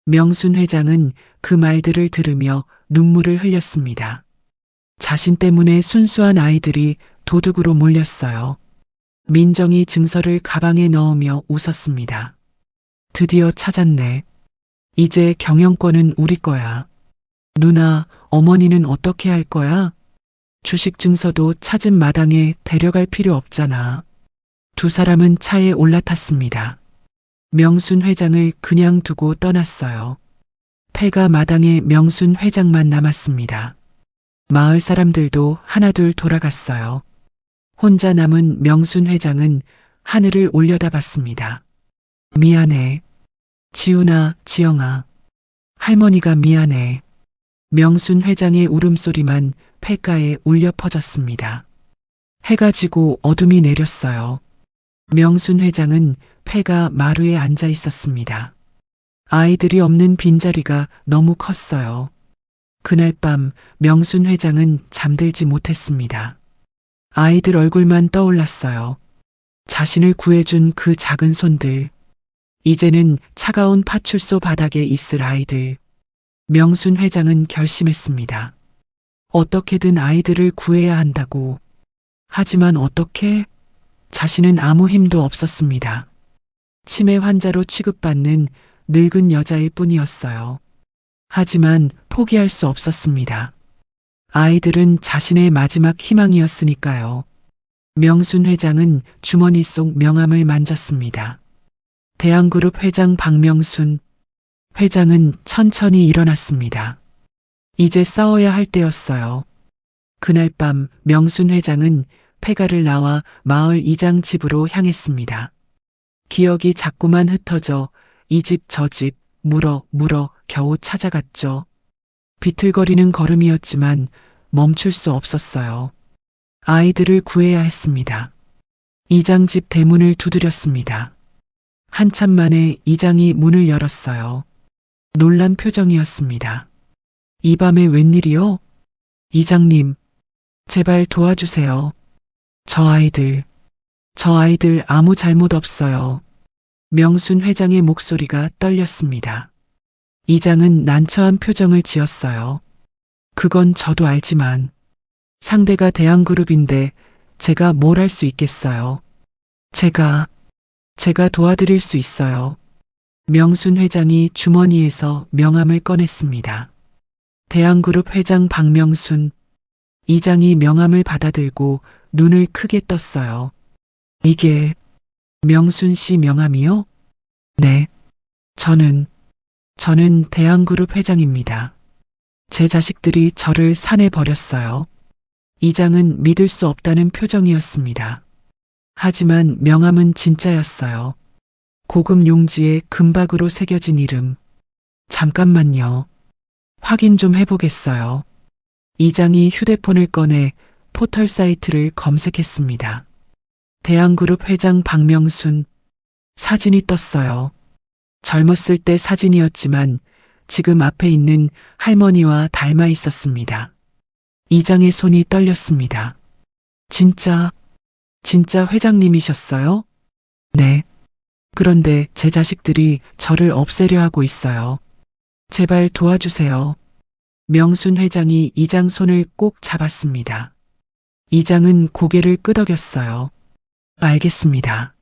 명순 회장은 그 말들을 들으며 눈물을 흘렸습니다. 자신 때문에 순수한 아이들이 도둑으로 몰렸어요. 민정이 증서를 가방에 넣으며 웃었습니다. 드디어 찾았네. 이제 경영권은 우리 거야. 누나, 어머니는 어떻게 할 거야? 주식 증서도 찾은 마당에 데려갈 필요 없잖아. 두 사람은 차에 올라탔습니다. 명순 회장을 그냥 두고 떠났어요. 폐가 마당에 명순 회장만 남았습니다. 마을 사람들도 하나둘 돌아갔어요. 혼자 남은 명순 회장은 하늘을 올려다봤습니다. 미안해. 지훈아, 지영아. 할머니가 미안해. 명순 회장의 울음소리만 폐가에 울려 퍼졌습니다. 해가 지고 어둠이 내렸어요. 명순 회장은 폐가 마루에 앉아 있었습니다. 아이들이 없는 빈자리가 너무 컸어요. 그날 밤 명순 회장은 잠들지 못했습니다. 아이들 얼굴만 떠올랐어요. 자신을 구해준 그 작은 손들. 이제는 차가운 파출소 바닥에 있을 아이들. 명순 회장은 결심했습니다. 어떻게든 아이들을 구해야 한다고. 하지만 어떻게? 자신은 아무 힘도 없었습니다. 치매 환자로 취급받는 늙은 여자일 뿐이었어요. 하지만 포기할 수 없었습니다. 아이들은 자신의 마지막 희망이었으니까요. 명순 회장은 주머니 속 명함을 만졌습니다. 대한그룹 회장 박명순. 회장은 천천히 일어났습니다. 이제 싸워야 할 때였어요. 그날 밤 명순 회장은 폐가를 나와 마을 이장 집으로 향했습니다. 기억이 자꾸만 흩어져 이 집 저 집 물어 겨우 찾아갔죠. 비틀거리는 걸음이었지만 멈출 수 없었어요. 아이들을 구해야 했습니다. 이장 집 대문을 두드렸습니다. 한참 만에 이장이 문을 열었어요. 놀란 표정이었습니다. 이 밤에 웬일이요? 이장님, 제발 도와주세요. 저 아이들 아무 잘못 없어요. 명순 회장의 목소리가 떨렸습니다. 이장은 난처한 표정을 지었어요. 그건 저도 알지만 상대가 대한그룹인데 제가 뭘 할 수 있겠어요. 제가 도와드릴 수 있어요. 명순 회장이 주머니에서 명함을 꺼냈습니다. 대한그룹 회장 박명순. 이장이 명함을 받아들고 눈을 크게 떴어요. 이게 명순 씨 명함이요? 네. 저는 대한그룹 회장입니다. 제 자식들이 저를 산에 버렸어요. 이장은 믿을 수 없다는 표정이었습니다. 하지만 명함은 진짜였어요. 고급 용지에 금박으로 새겨진 이름. 잠깐만요. 확인 좀 해보겠어요. 이장이 휴대폰을 꺼내 포털 사이트를 검색했습니다. 대한그룹 회장 박명순. 사진이 떴어요. 젊었을 때 사진이었지만 지금 앞에 있는 할머니와 닮아 있었습니다. 이장의 손이 떨렸습니다. 진짜 회장님이셨어요? 네. 그런데 제 자식들이 저를 없애려 하고 있어요. 제발 도와주세요. 명순 회장이 이장 손을 꼭 잡았습니다. 이장은 고개를 끄덕였어요. 알겠습니다.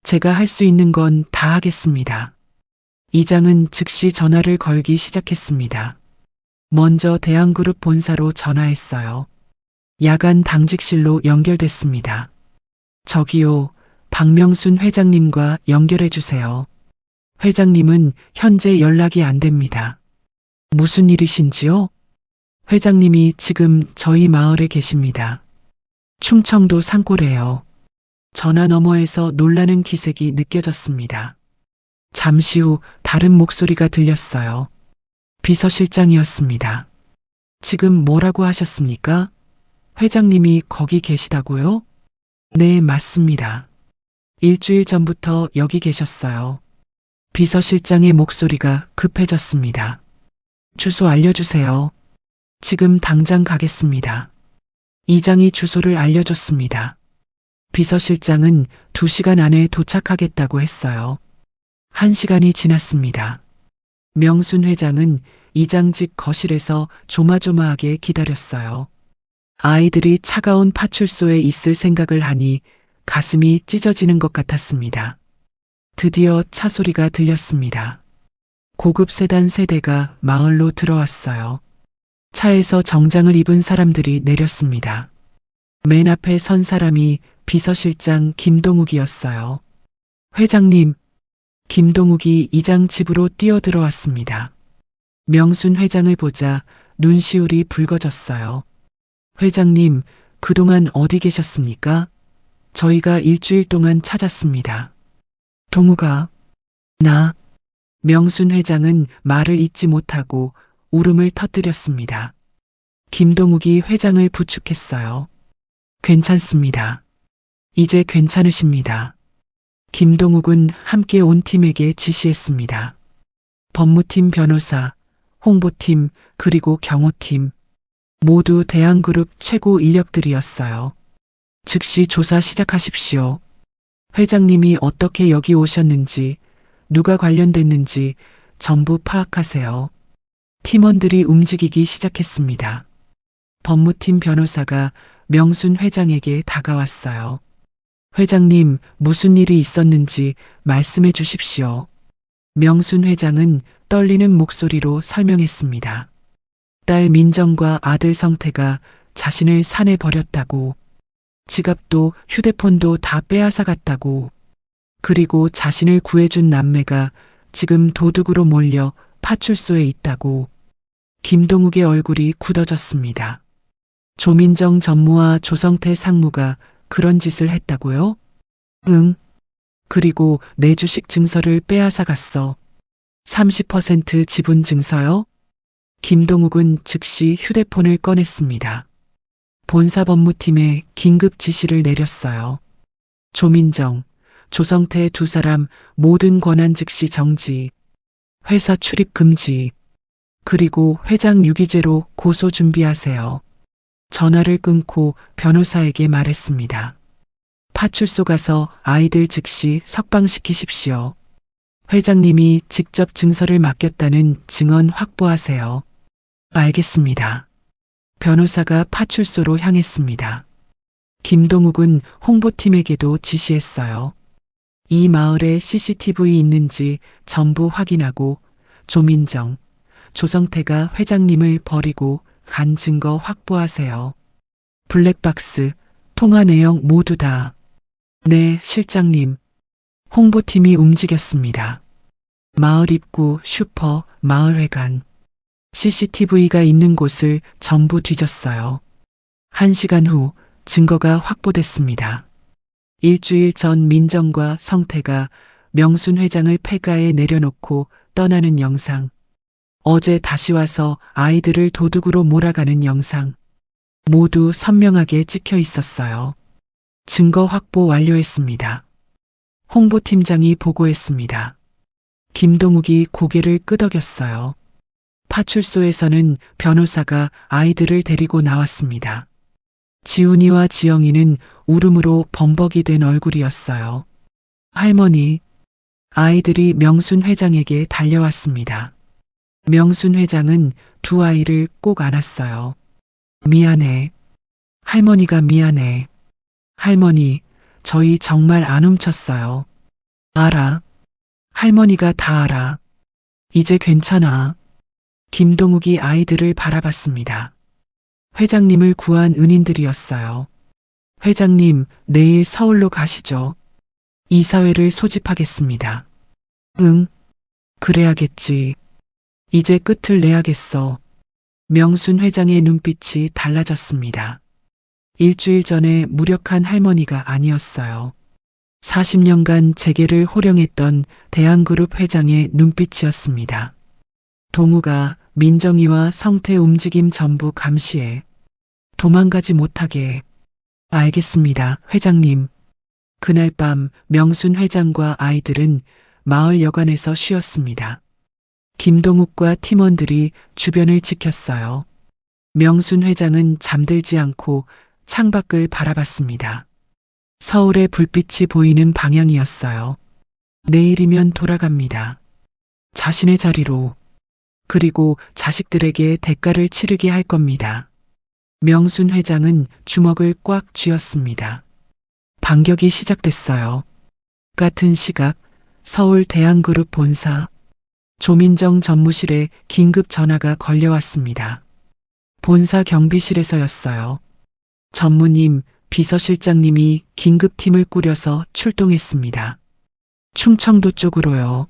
제가 할 수 있는 건 다 하겠습니다. 이장은 즉시 전화를 걸기 시작했습니다. 먼저 대한그룹 본사로 전화했어요. 야간 당직실로 연결됐습니다. 저기요, 박명순 회장님과 연결해 주세요. 회장님은 현재 연락이 안 됩니다. 무슨 일이신지요? 회장님이 지금 저희 마을에 계십니다. 충청도 산골에요. 전화 너머에서 놀라는 기색이 느껴졌습니다. 잠시 후 다른 목소리가 들렸어요. 비서실장이었습니다. 지금 뭐라고 하셨습니까? 회장님이 거기 계시다고요? 네, 맞습니다. 일주일 전부터 여기 계셨어요. 비서실장의 목소리가 급해졌습니다. 주소 알려주세요. 지금 당장 가겠습니다. 이장이 주소를 알려줬습니다. 비서실장은 2시간 안에 도착하겠다고 했어요. 1시간이 지났습니다. 명순 회장은 이장직 거실에서 조마조마하게 기다렸어요. 아이들이 차가운 파출소에 있을 생각을 하니 가슴이 찢어지는 것 같았습니다. 드디어 차 소리가 들렸습니다. 고급 세단 세대가 마을로 들어왔어요. 차에서 정장을 입은 사람들이 내렸습니다. 맨 앞에 선 사람이 비서실장 김동욱이었어요. 회장님, 김동욱이 이장 집으로 뛰어들어왔습니다. 명순 회장을 보자 눈시울이 붉어졌어요. 회장님, 그동안 어디 계셨습니까? 저희가 일주일 동안 찾았습니다. 동욱아, 나. 명순 회장은 말을 잇지 못하고 울음을 터뜨렸습니다. 김동욱이 회장을 부축했어요. 괜찮습니다. 이제 괜찮으십니다. 김동욱은 함께 온 팀에게 지시했습니다. 법무팀 변호사, 홍보팀, 그리고 경호팀. 모두 대한그룹 최고 인력들이었어요. 즉시 조사 시작하십시오. 회장님이 어떻게 여기 오셨는지, 누가 관련됐는지 전부 파악하세요. 팀원들이 움직이기 시작했습니다. 법무팀 변호사가 명순 회장에게 다가왔어요. 회장님, 무슨 일이 있었는지 말씀해 주십시오. 명순 회장은 떨리는 목소리로 설명했습니다. 딸 민정과 아들 성태가 자신을 산에 버렸다고, 지갑도 휴대폰도 다 빼앗아 갔다고, 그리고 자신을 구해준 남매가 지금 도둑으로 몰려 파출소에 있다고. 김동욱의 얼굴이 굳어졌습니다. 조민정 전무와 조성태 상무가 그런 짓을 했다고요? 응. 그리고 내 주식 증서를 빼앗아 갔어. 30% 지분 증서요? 김동욱은 즉시 휴대폰을 꺼냈습니다. 본사법무팀에 긴급 지시를 내렸어요. 조민정, 조성태 2사람 모든 권한 즉시 정지, 회사 출입 금지, 그리고 회장 유기죄로 고소 준비하세요. 전화를 끊고 변호사에게 말했습니다. 파출소 가서 아이들 즉시 석방시키십시오. 회장님이 직접 증서를 맡겼다는 증언 확보하세요. 알겠습니다. 변호사가 파출소로 향했습니다. 김동욱은 홍보팀에게도 지시했어요. 이 마을에 CCTV 있는지 전부 확인하고 조민정, 조성태가 회장님을 버리고 간 증거 확보하세요. 블랙박스, 통화 내용 모두 다. 네, 실장님. 홍보팀이 움직였습니다. 마을 입구, 슈퍼, 마을회관. CCTV가 있는 곳을 전부 뒤졌어요. 1시간 후 증거가 확보됐습니다. 일주일 전 민정과 성태가 명순 회장을 폐가에 내려놓고 떠나는 영상. 어제 다시 와서 아이들을 도둑으로 몰아가는 영상. 모두 선명하게 찍혀 있었어요. 증거 확보 완료했습니다. 홍보팀장이 보고했습니다. 김동욱이 고개를 끄덕였어요. 파출소에서는 변호사가 아이들을 데리고 나왔습니다. 지훈이와 지영이는 울음으로 범벅이 된 얼굴이었어요. 할머니, 아이들이 명순 회장에게 달려왔습니다. 명순 회장은 2 아이를 꼭 안았어요. 미안해. 할머니가 미안해. 할머니, 저희 정말 안 훔쳤어요. 알아. 할머니가 다 알아. 이제 괜찮아. 김동욱이 아이들을 바라봤습니다. 회장님을 구한 은인들이었어요. 회장님, 내일 서울로 가시죠. 이사회를 소집하겠습니다. 응, 그래야겠지. 이제 끝을 내야겠어. 명순 회장의 눈빛이 달라졌습니다. 일주일 전에 무력한 할머니가 아니었어요. 40년간 재계를 호령했던 대한그룹 회장의 눈빛이었습니다. 동우가 민정이와 성태 움직임 전부 감시해 도망가지 못하게. 알겠습니다, 회장님. 그날 밤 명순 회장과 아이들은 마을 여관에서 쉬었습니다. 김동욱과 팀원들이 주변을 지켰어요. 명순 회장은 잠들지 않고 창밖을 바라봤습니다. 서울의 불빛이 보이는 방향이었어요. 내일이면 돌아갑니다. 자신의 자리로. 그리고 자식들에게 대가를 치르게 할 겁니다. 명순 회장은 주먹을 꽉 쥐었습니다. 반격이 시작됐어요. 같은 시각 서울 대한그룹 본사 조민정 전무실에 긴급 전화가 걸려왔습니다. 본사 경비실에서였어요. 전무님, 비서실장님이 긴급팀을 꾸려서 출동했습니다. 충청도 쪽으로요.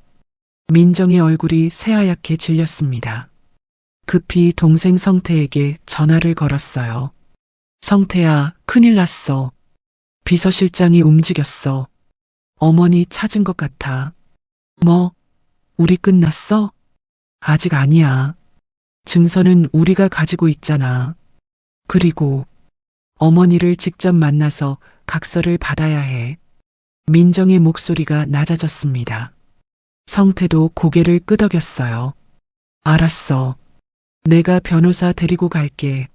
민정의 얼굴이 새하얗게 질렸습니다. 급히 동생 성태에게 전화를 걸었어요. 성태야, 큰일 났어. 비서실장이 움직였어. 어머니 찾은 것 같아. 뭐? 우리 끝났어? 아직 아니야. 증서는 우리가 가지고 있잖아. 그리고 어머니를 직접 만나서 각서를 받아야 해. 민정의 목소리가 낮아졌습니다. 성태도 고개를 끄덕였어요. 알았어. 내가 변호사 데리고 갈게.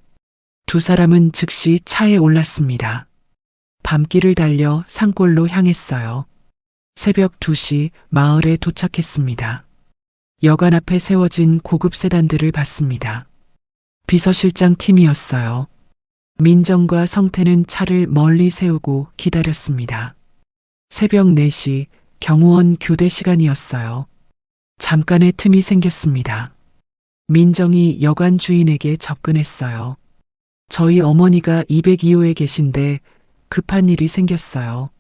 두 사람은 즉시 차에 올랐습니다. 밤길을 달려 산골로 향했어요. 새벽 2시 마을에 도착했습니다. 여관 앞에 세워진 고급 세단들을 봤습니다. 비서실장 팀이었어요. 민정과 성태는 차를 멀리 세우고 기다렸습니다. 새벽 4시 경호원 교대 시간이었어요. 잠깐의 틈이 생겼습니다. 민정이 여관 주인에게 접근했어요. 저희 어머니가 202호에 계신데 급한 일이 생겼어요.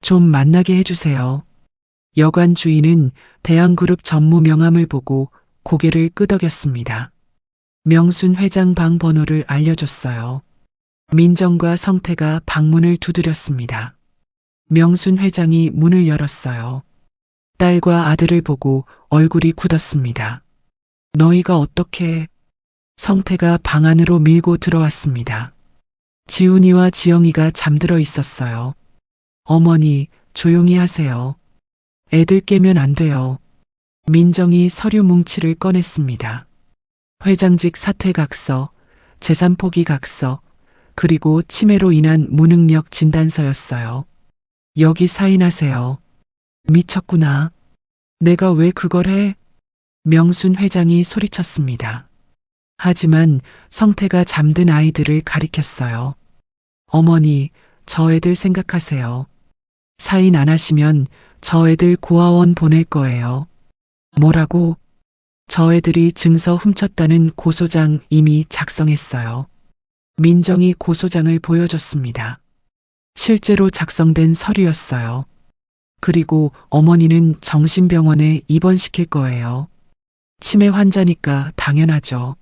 좀 만나게 해주세요. 여관 주인은 대한그룹 전무 명함을 보고 고개를 끄덕였습니다. 명순 회장 방 번호를 알려줬어요. 민정과 성태가 방문을 두드렸습니다. 명순 회장이 문을 열었어요. 딸과 아들을 보고 얼굴이 굳었습니다. 너희가 어떻게... 성태가 방 안으로 밀고 들어왔습니다. 지훈이와 지영이가 잠들어 있었어요. 어머니, 조용히 하세요. 애들 깨면 안 돼요. 민정이 서류 뭉치를 꺼냈습니다. 회장직 사퇴각서, 재산 포기 각서, 그리고 치매로 인한 무능력 진단서였어요. 여기 사인하세요. 미쳤구나. 내가 왜 그걸 해? 명순 회장이 소리쳤습니다. 하지만 성태가 잠든 아이들을 가리켰어요. 어머니, 저 애들 생각하세요. 사인 안 하시면 저 애들 고아원 보낼 거예요. 뭐라고? 저 애들이 증서 훔쳤다는 고소장 이미 작성했어요. 민정이 고소장을 보여줬습니다. 실제로 작성된 서류였어요. 그리고 어머니는 정신병원에 입원시킬 거예요. 치매 환자니까 당연하죠.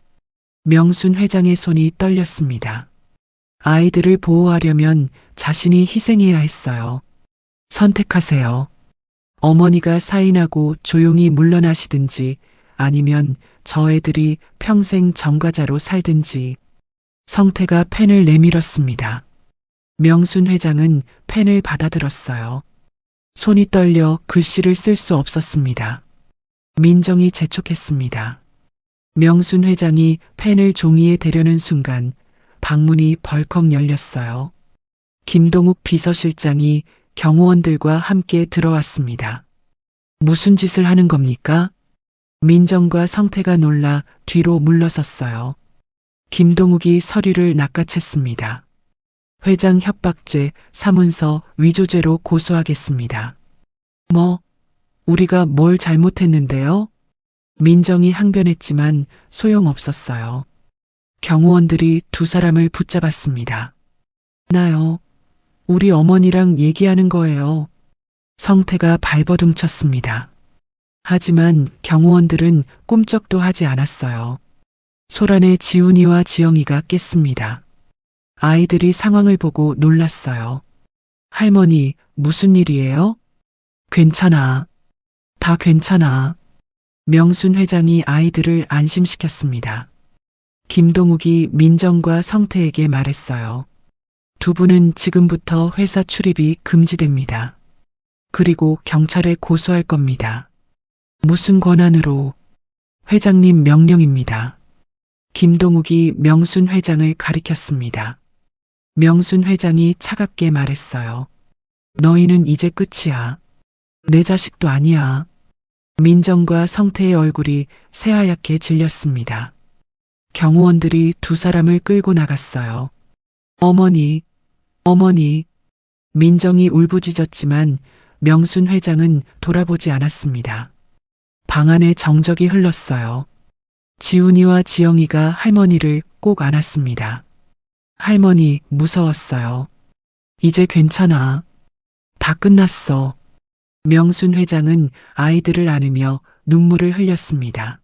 명순 회장의 손이 떨렸습니다. 아이들을 보호하려면 자신이 희생해야 했어요. 선택하세요. 어머니가 사인하고 조용히 물러나시든지 아니면 저 애들이 평생 전과자로 살든지. 성태가 펜을 내밀었습니다. 명순 회장은 펜을 받아들었어요. 손이 떨려 글씨를 쓸 수 없었습니다. 민정이 재촉했습니다. 명순 회장이 펜을 종이에 대려는 순간 방문이 벌컥 열렸어요. 김동욱 비서실장이 경호원들과 함께 들어왔습니다. 무슨 짓을 하는 겁니까? 민정과 성태가 놀라 뒤로 물러섰어요. 김동욱이 서류를 낚아챘습니다. 회장 협박죄, 사문서, 위조죄로 고소하겠습니다. 뭐, 우리가 뭘 잘못했는데요? 민정이 항변했지만 소용없었어요. 경호원들이 두 사람을 붙잡았습니다. 나요. 우리 어머니랑 얘기하는 거예요. 성태가 발버둥 쳤습니다. 하지만 경호원들은 꿈쩍도 하지 않았어요. 소란에 지훈이와 지영이가 깼습니다. 아이들이 상황을 보고 놀랐어요. 할머니, 무슨 일이에요? 괜찮아. 다 괜찮아. 명순 회장이 아이들을 안심시켰습니다. 김동욱이 민정과 성태에게 말했어요. 두 분은 지금부터 회사 출입이 금지됩니다. 그리고 경찰에 고소할 겁니다. 무슨 권한으로? 회장님 명령입니다. 김동욱이 명순 회장을 가리켰습니다. 명순 회장이 차갑게 말했어요. 너희는 이제 끝이야. 내 자식도 아니야. 민정과 성태의 얼굴이 새하얗게 질렸습니다. 경호원들이 두 사람을 끌고 나갔어요. 어머니, 어머니. 민정이 울부짖었지만 명순 회장은 돌아보지 않았습니다. 방 안에 정적이 흘렀어요. 지훈이와 지영이가 할머니를 꼭 안았습니다. 할머니, 무서웠어요. 이제 괜찮아. 다 끝났어. 명순 회장은 아이들을 안으며 눈물을 흘렸습니다.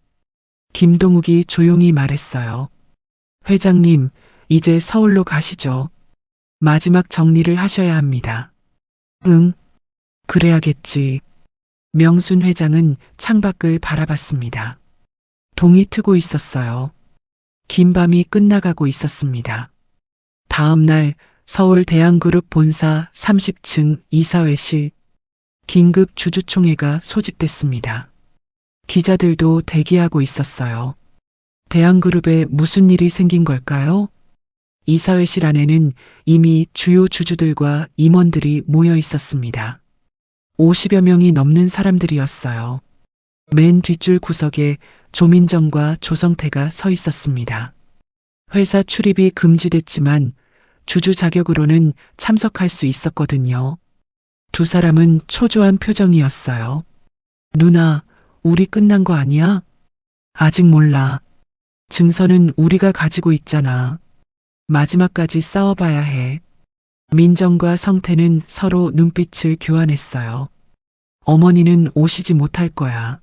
김동욱이 조용히 말했어요. 회장님, 이제 서울로 가시죠. 마지막 정리를 하셔야 합니다. 응, 그래야겠지. 명순 회장은 창밖을 바라봤습니다. 동이 트고 있었어요. 긴 밤이 끝나가고 있었습니다. 다음 날 서울 대한그룹 본사 30층 이사회실 긴급 주주총회가 소집됐습니다. 기자들도 대기하고 있었어요. 대한그룹에 무슨 일이 생긴 걸까요? 이사회실 안에는 이미 주요 주주들과 임원들이 모여 있었습니다. 50여 명이 넘는 사람들이었어요. 맨 뒷줄 구석에 조민정과 조성태가 서 있었습니다. 회사 출입이 금지됐지만 주주 자격으로는 참석할 수 있었거든요. 두 사람은 초조한 표정이었어요. 누나, 우리 끝난 거 아니야? 아직 몰라. 증서는 우리가 가지고 있잖아. 마지막까지 싸워봐야 해. 민정과 성태는 서로 눈빛을 교환했어요. 어머니는 오시지 못할 거야.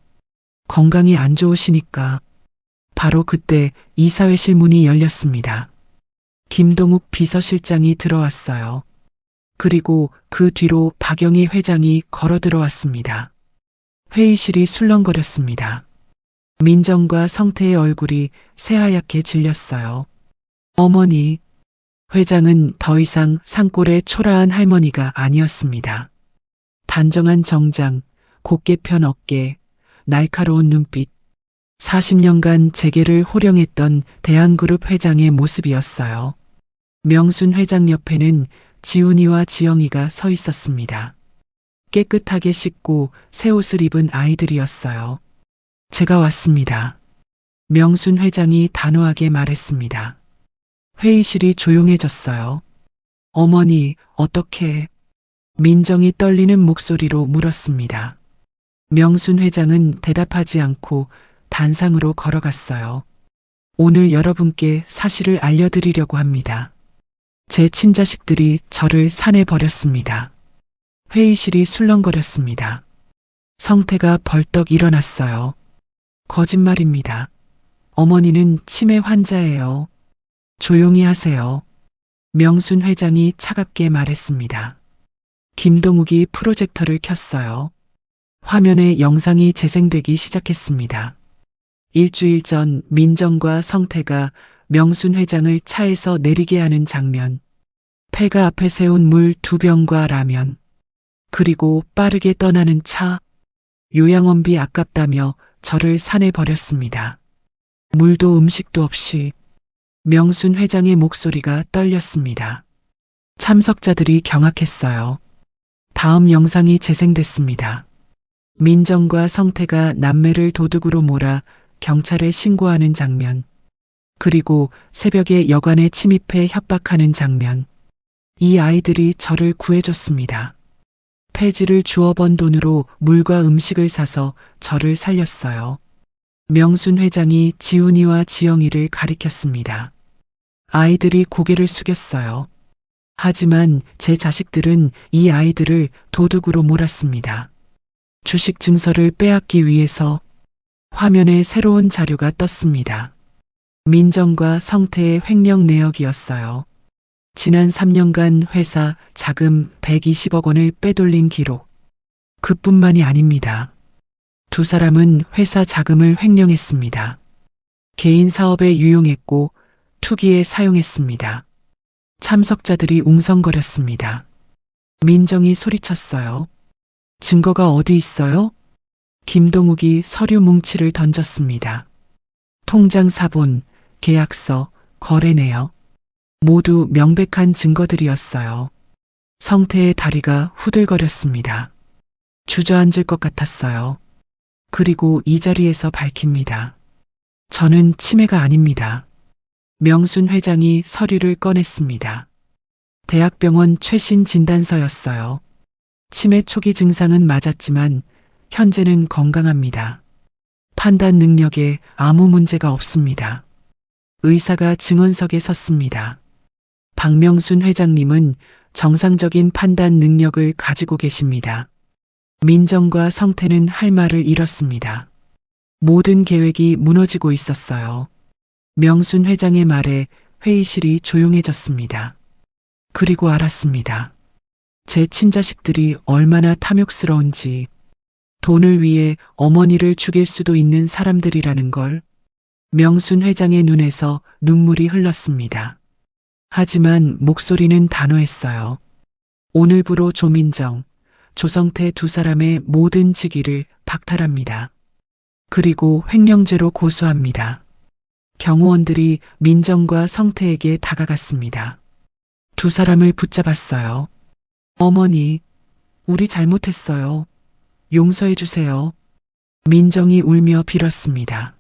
건강이 안 좋으시니까. 바로 그때 이사회실 문이 열렸습니다. 김동욱 비서실장이 들어왔어요. 그리고 그 뒤로 박영희 회장이 걸어 들어왔습니다. 회의실이 술렁거렸습니다. 민정과 성태의 얼굴이 새하얗게 질렸어요. 어머니, 회장은 더 이상 산골의 초라한 할머니가 아니었습니다. 단정한 정장, 곧게 편 어깨, 날카로운 눈빛, 40년간 재계를 호령했던 대한그룹 회장의 모습이었어요. 명순 회장 옆에는 지훈이와 지영이가 서 있었습니다. 깨끗하게 씻고 새 옷을 입은 아이들이었어요. 제가 왔습니다. 명순 회장이 단호하게 말했습니다. 회의실이 조용해졌어요. 어머니, 어떻게? 민정이 떨리는 목소리로 물었습니다. 명순 회장은 대답하지 않고 단상으로 걸어갔어요. 오늘 여러분께 사실을 알려드리려고 합니다. 제 친자식들이 저를 산에 버렸습니다. 회의실이 술렁거렸습니다. 성태가 벌떡 일어났어요. 거짓말입니다. 어머니는 치매 환자예요. 조용히 하세요. 명순 회장이 차갑게 말했습니다. 김동욱이 프로젝터를 켰어요. 화면에 영상이 재생되기 시작했습니다. 일주일 전 민정과 성태가 명순 회장을 차에서 내리게 하는 장면. 폐가 앞에 세운 물 2병과 라면. 그리고 빠르게 떠나는 차. 요양원비 아깝다며 저를 산에 버렸습니다. 물도 음식도 없이. 명순 회장의 목소리가 떨렸습니다. 참석자들이 경악했어요. 다음 영상이 재생됐습니다. 민정과 성태가 남매를 도둑으로 몰아 경찰에 신고하는 장면. 그리고 새벽에 여관에 침입해 협박하는 장면. 이 아이들이 저를 구해줬습니다. 폐지를 주워 번 돈으로 물과 음식을 사서 저를 살렸어요. 명순 회장이 지훈이와 지영이를 가리켰습니다. 아이들이 고개를 숙였어요. 하지만 제 자식들은 이 아이들을 도둑으로 몰았습니다. 주식 증서를 빼앗기 위해서. 화면에 새로운 자료가 떴습니다. 민정과 성태의 횡령 내역이었어요. 지난 3년간 회사 자금 120억 원을 빼돌린 기록. 그뿐만이 아닙니다. 두 사람은 회사 자금을 횡령했습니다. 개인 사업에 유용했고 투기에 사용했습니다. 참석자들이 웅성거렸습니다. 민정이 소리쳤어요. 증거가 어디 있어요? 김동욱이 서류 뭉치를 던졌습니다. 통장 사본, 계약서, 거래 내역. 모두 명백한 증거들이었어요. 성태의 다리가 후들거렸습니다. 주저앉을 것 같았어요. 그리고 이 자리에서 밝힙니다. 저는 치매가 아닙니다. 명순 회장이 서류를 꺼냈습니다. 대학병원 최신 진단서였어요. 치매 초기 증상은 맞았지만 현재는 건강합니다. 판단 능력에 아무 문제가 없습니다. 의사가 증언석에 섰습니다. 박명순 회장님은 정상적인 판단 능력을 가지고 계십니다. 민정과 성태는 할 말을 잃었습니다. 모든 계획이 무너지고 있었어요. 명순 회장의 말에 회의실이 조용해졌습니다. 그리고 알았습니다. 제 친자식들이 얼마나 탐욕스러운지, 돈을 위해 어머니를 죽일 수도 있는 사람들이라는 걸. 명순 회장의 눈에서 눈물이 흘렀습니다. 하지만 목소리는 단호했어요. 오늘부로 조민정, 조성태 두 사람의 모든 직위를 박탈합니다. 그리고 횡령죄로 고소합니다. 경호원들이 민정과 성태에게 다가갔습니다. 두 사람을 붙잡았어요. 어머니, 우리 잘못했어요. 용서해 주세요. 민정이 울며 빌었습니다.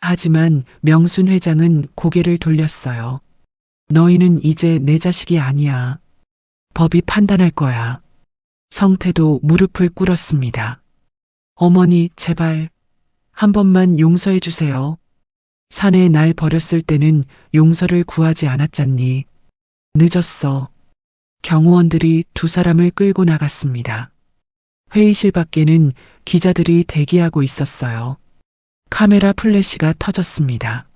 하지만 명순 회장은 고개를 돌렸어요. 너희는 이제 내 자식이 아니야. 법이 판단할 거야. 성태도 무릎을 꿇었습니다. 어머니, 제발 한 번만 용서해 주세요. 산에 날 버렸을 때는 용서를 구하지 않았잖니. 늦었어. 경호원들이 두 사람을 끌고 나갔습니다. 회의실 밖에는 기자들이 대기하고 있었어요. 카메라 플래시가 터졌습니다.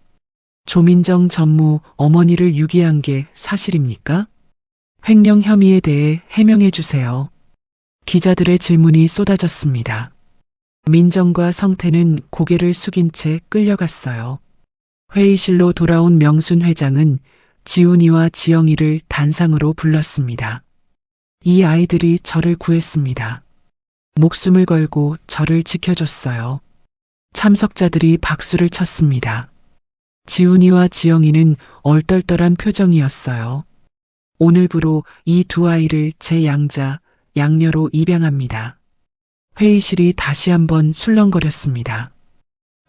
조민정 전무 어머니를 유기한 게 사실입니까? 횡령 혐의에 대해 해명해 주세요. 기자들의 질문이 쏟아졌습니다. 민정과 성태는 고개를 숙인 채 끌려갔어요. 회의실로 돌아온 명순 회장은 지훈이와 지영이를 단상으로 불렀습니다. 이 아이들이 저를 구했습니다. 목숨을 걸고 저를 지켜줬어요. 참석자들이 박수를 쳤습니다. 지훈이와 지영이는 얼떨떨한 표정이었어요. 오늘부로 이 두 아이를 제 양자, 양녀로 입양합니다. 회의실이 다시 한번 술렁거렸습니다.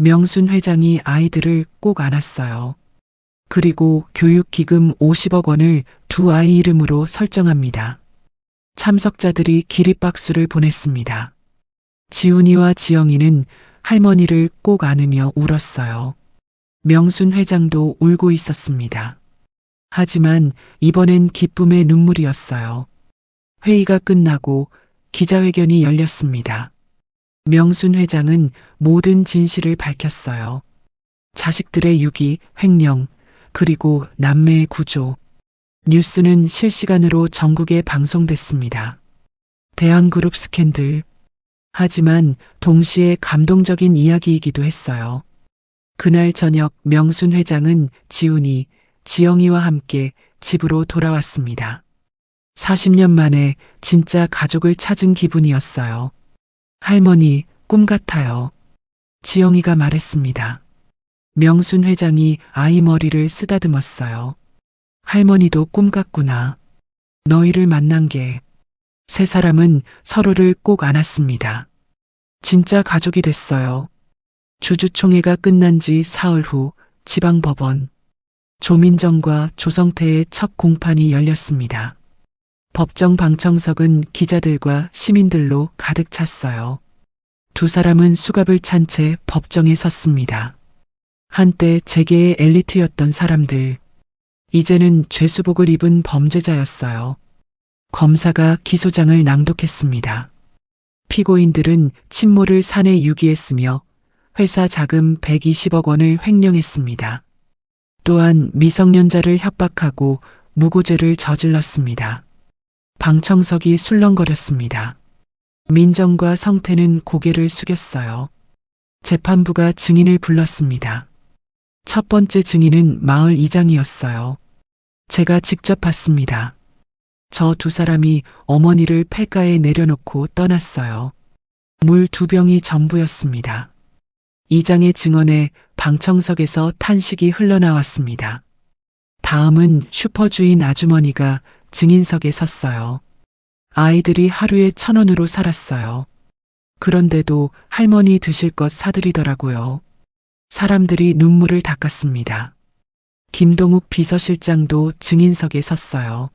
명순 회장이 아이들을 꼭 안았어요. 그리고 교육기금 50억 원을 두 아이 이름으로 설정합니다. 참석자들이 기립박수를 보냈습니다. 지훈이와 지영이는 할머니를 꼭 안으며 울었어요. 명순 회장도 울고 있었습니다. 하지만 이번엔 기쁨의 눈물이었어요. 회의가 끝나고 기자회견이 열렸습니다. 명순 회장은 모든 진실을 밝혔어요. 자식들의 유기, 횡령, 그리고 남매의 구조. 뉴스는 실시간으로 전국에 방송됐습니다. 대한그룹 스캔들. 하지만 동시에 감동적인 이야기이기도 했어요. 그날 저녁 명순 회장은 지훈이, 지영이와 함께 집으로 돌아왔습니다. 40년 만에 진짜 가족을 찾은 기분이었어요. 할머니, 꿈 같아요. 지영이가 말했습니다. 명순 회장이 아이 머리를 쓰다듬었어요. 할머니도 꿈 같구나. 너희를 만난 게. 세 사람은 서로를 꼭 안았습니다. 진짜 가족이 됐어요. 주주총회가 끝난 지 사흘 후 지방법원. 조민정과 조성태의 첫 공판이 열렸습니다. 법정 방청석은 기자들과 시민들로 가득 찼어요. 두 사람은 수갑을 찬 채 법정에 섰습니다. 한때 재계의 엘리트였던 사람들. 이제는 죄수복을 입은 범죄자였어요. 검사가 기소장을 낭독했습니다. 피고인들은 친모를 산에 유기했으며 회사 자금 120억 원을 횡령했습니다. 또한 미성년자를 협박하고 무고죄를 저질렀습니다. 방청석이 술렁거렸습니다. 민정과 성태는 고개를 숙였어요. 재판부가 증인을 불렀습니다. 첫 번째 증인은 마을 이장이었어요. 제가 직접 봤습니다. 저 두 사람이 어머니를 폐가에 내려놓고 떠났어요. 물 2병이 전부였습니다. 이장의 증언에 방청석에서 탄식이 흘러나왔습니다. 다음은 슈퍼주인 아주머니가 증인석에 섰어요. 아이들이 하루에 1,000원으로 살았어요. 그런데도 할머니 드실 것 사드리더라고요. 사람들이 눈물을 닦았습니다. 김동욱 비서실장도 증인석에 섰어요.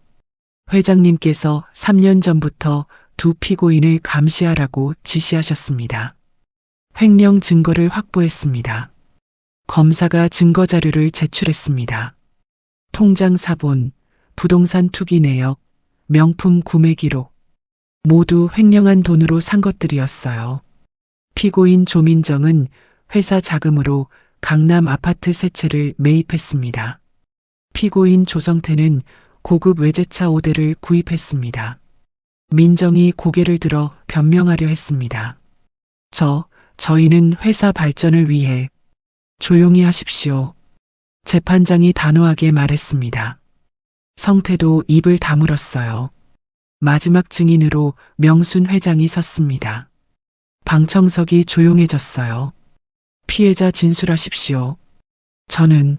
회장님께서 3년 전부터 두 피고인을 감시하라고 지시하셨습니다. 횡령 증거를 확보했습니다. 검사가 증거 자료를 제출했습니다. 통장 사본, 부동산 투기 내역, 명품 구매 기록, 모두 횡령한 돈으로 산 것들이었어요. 피고인 조민정은 회사 자금으로 강남 아파트 세 채를 매입했습니다. 피고인 조성태는 고급 외제차 5대를 구입했습니다. 민정이 고개를 들어 변명하려 했습니다. 저희는 회사 발전을 위해 조용히 하십시오. 재판장이 단호하게 말했습니다. 성태도 입을 다물었어요. 마지막 증인으로 명순 회장이 섰습니다. 방청석이 조용해졌어요. 피해자 진술하십시오. 저는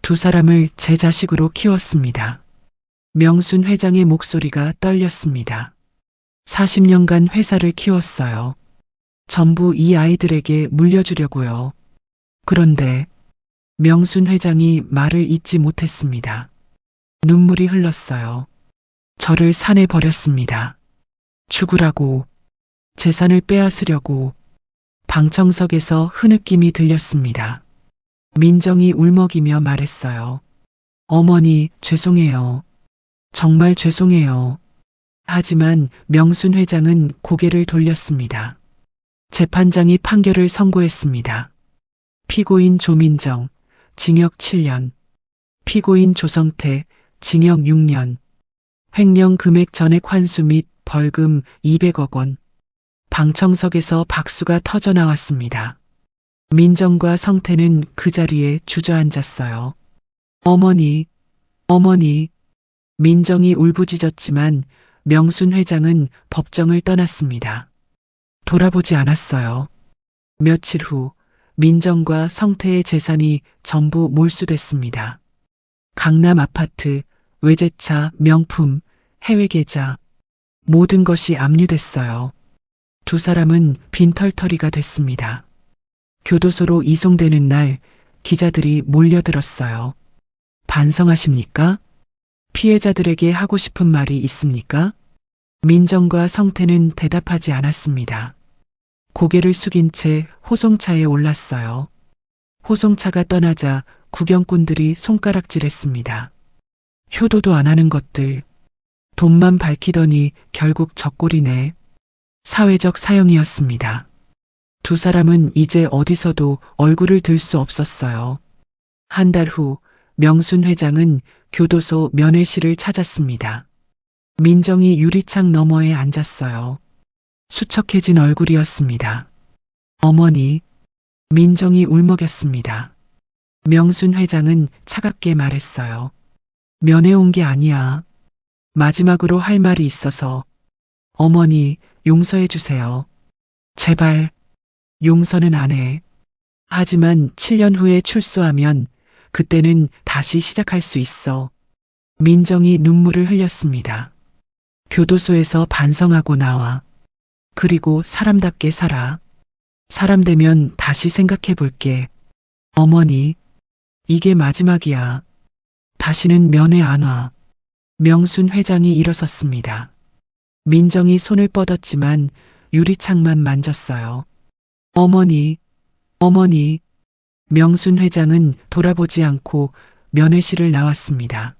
두 사람을 제 자식으로 키웠습니다. 명순 회장의 목소리가 떨렸습니다. 40년간 회사를 키웠어요. 전부 이 아이들에게 물려주려고요. 그런데 명순 회장이 말을 잇지 못했습니다. 눈물이 흘렀어요. 저를 산에 버렸습니다. 죽으라고, 재산을 빼앗으려고. 방청석에서 흐느낌이 들렸습니다. 민정이 울먹이며 말했어요. 어머니, 죄송해요. 정말 죄송해요. 하지만 명순 회장은 고개를 돌렸습니다. 재판장이 판결을 선고했습니다. 피고인 조민정, 징역 7년. 피고인 조성태, 징역 6년. 횡령 금액 전액 환수 및 벌금 200억 원. 방청석에서 박수가 터져 나왔습니다. 민정과 성태는 그 자리에 주저앉았어요. 어머니. 민정이 울부짖었지만 명순 회장은 법정을 떠났습니다. 돌아보지 않았어요. 며칠 후 민정과 성태의 재산이 전부 몰수됐습니다. 강남 아파트, 외제차, 명품, 해외 계좌, 모든 것이 압류됐어요. 두 사람은 빈털터리가 됐습니다. 교도소로 이송되는 날 기자들이 몰려들었어요. 반성하십니까? 피해자들에게 하고 싶은 말이 있습니까? 민정과 성태는 대답하지 않았습니다. 고개를 숙인 채 호송차에 올랐어요. 호송차가 떠나자 구경꾼들이 손가락질했습니다. 효도도 안 하는 것들. 돈만 밝히더니 결국 적골이네. 사회적 사형이었습니다. 두 사람은 이제 어디서도 얼굴을 들 수 없었어요. 한 달 후 명순 회장은 교도소 면회실을 찾았습니다. 민정이 유리창 너머에 앉았어요. 수척해진 얼굴이었습니다. 어머니. 민정이 울먹였습니다. 명순 회장은 차갑게 말했어요. 면회 온 게 아니야. 마지막으로 할 말이 있어서. 어머니, 용서해 주세요. 제발. 용서는 안 해. 하지만 7년 후에 출소하면 그때는 다시 시작할 수 있어. 민정이 눈물을 흘렸습니다. 교도소에서 반성하고 나와. 그리고 사람답게 살아. 사람 되면 다시 생각해 볼게. 어머니, 이게 마지막이야. 다시는 면회 안 와. 명순 회장이 일어섰습니다. 민정이 손을 뻗었지만 유리창만 만졌어요. 어머니. 명순 회장은 돌아보지 않고 면회실을 나왔습니다.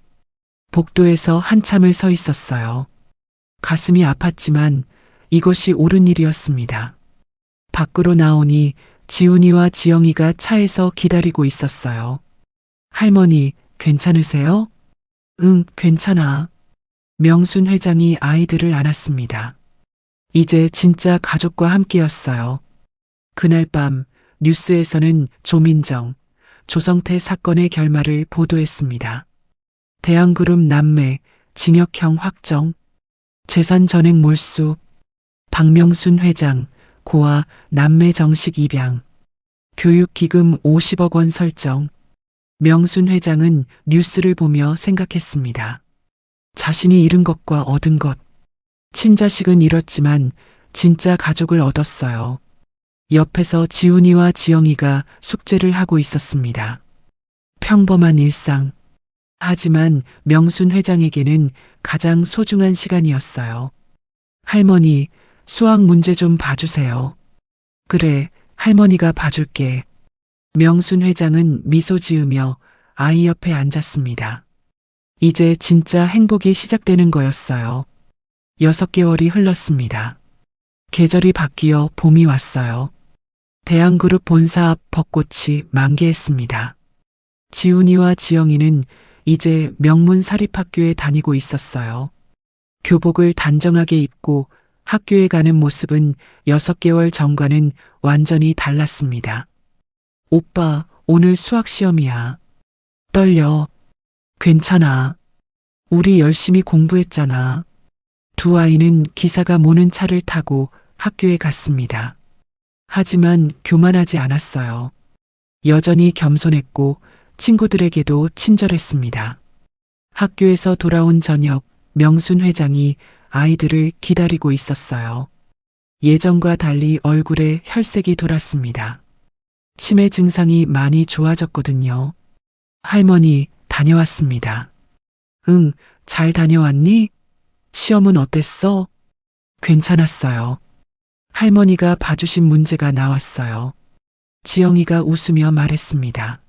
복도에서 한참을 서 있었어요. 가슴이 아팠지만 이것이 옳은 일이었습니다. 밖으로 나오니 지훈이와 지영이가 차에서 기다리고 있었어요. 할머니, 괜찮으세요? 응, 괜찮아. 명순 회장이 아이들을 안았습니다. 이제 진짜 가족과 함께였어요. 그날 밤 뉴스에서는 조민정, 조성태 사건의 결말을 보도했습니다. 대한그룹 남매, 징역형 확정, 재산 전액 몰수, 박명순 회장, 고아 남매 정식 입양, 교육기금 50억 원 설정. 명순 회장은 뉴스를 보며 생각했습니다. 자신이 잃은 것과 얻은 것. 친자식은 잃었지만 진짜 가족을 얻었어요. 옆에서 지훈이와 지영이가 숙제를 하고 있었습니다. 평범한 일상. 하지만 명순 회장에게는 가장 소중한 시간이었어요. 할머니, 수학 문제 좀 봐주세요. 그래, 할머니가 봐줄게. 명순 회장은 미소 지으며 아이 옆에 앉았습니다. 이제 진짜 행복이 시작되는 거였어요. 6개월이 흘렀습니다. 계절이 바뀌어 봄이 왔어요. 대한그룹 본사 앞 벚꽃이 만개했습니다. 지훈이와 지영이는 이제 명문 사립학교에 다니고 있었어요. 교복을 단정하게 입고 학교에 가는 모습은 6개월 전과는 완전히 달랐습니다. 오빠, 오늘 수학 시험이야. 떨려. 괜찮아. 우리 열심히 공부했잖아. 두 아이는 기사가 모는 차를 타고 학교에 갔습니다. 하지만 교만하지 않았어요. 여전히 겸손했고 친구들에게도 친절했습니다. 학교에서 돌아온 저녁, 명순 회장이 아이들을 기다리고 있었어요. 예전과 달리 얼굴에 혈색이 돌았습니다. 치매 증상이 많이 좋아졌거든요. 할머니, 다녀왔습니다. 응, 잘 다녀왔니? 시험은 어땠어? 괜찮았어요. 할머니가 봐주신 문제가 나왔어요. 지영이가 웃으며 말했습니다.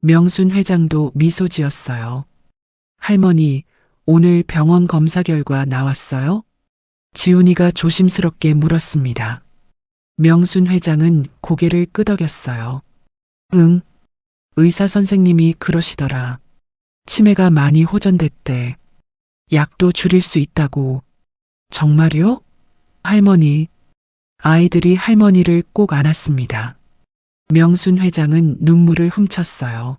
명순 회장도 미소 지었어요. 할머니, 오늘 병원 검사 결과 나왔어요? 지훈이가 조심스럽게 물었습니다. 명순 회장은 고개를 끄덕였어요. 응, 의사 선생님이 그러시더라. 치매가 많이 호전됐대. 약도 줄일 수 있다고. 정말요? 할머니. 아이들이 할머니를 꼭 안았습니다. 명순 회장은 눈물을 훔쳤어요.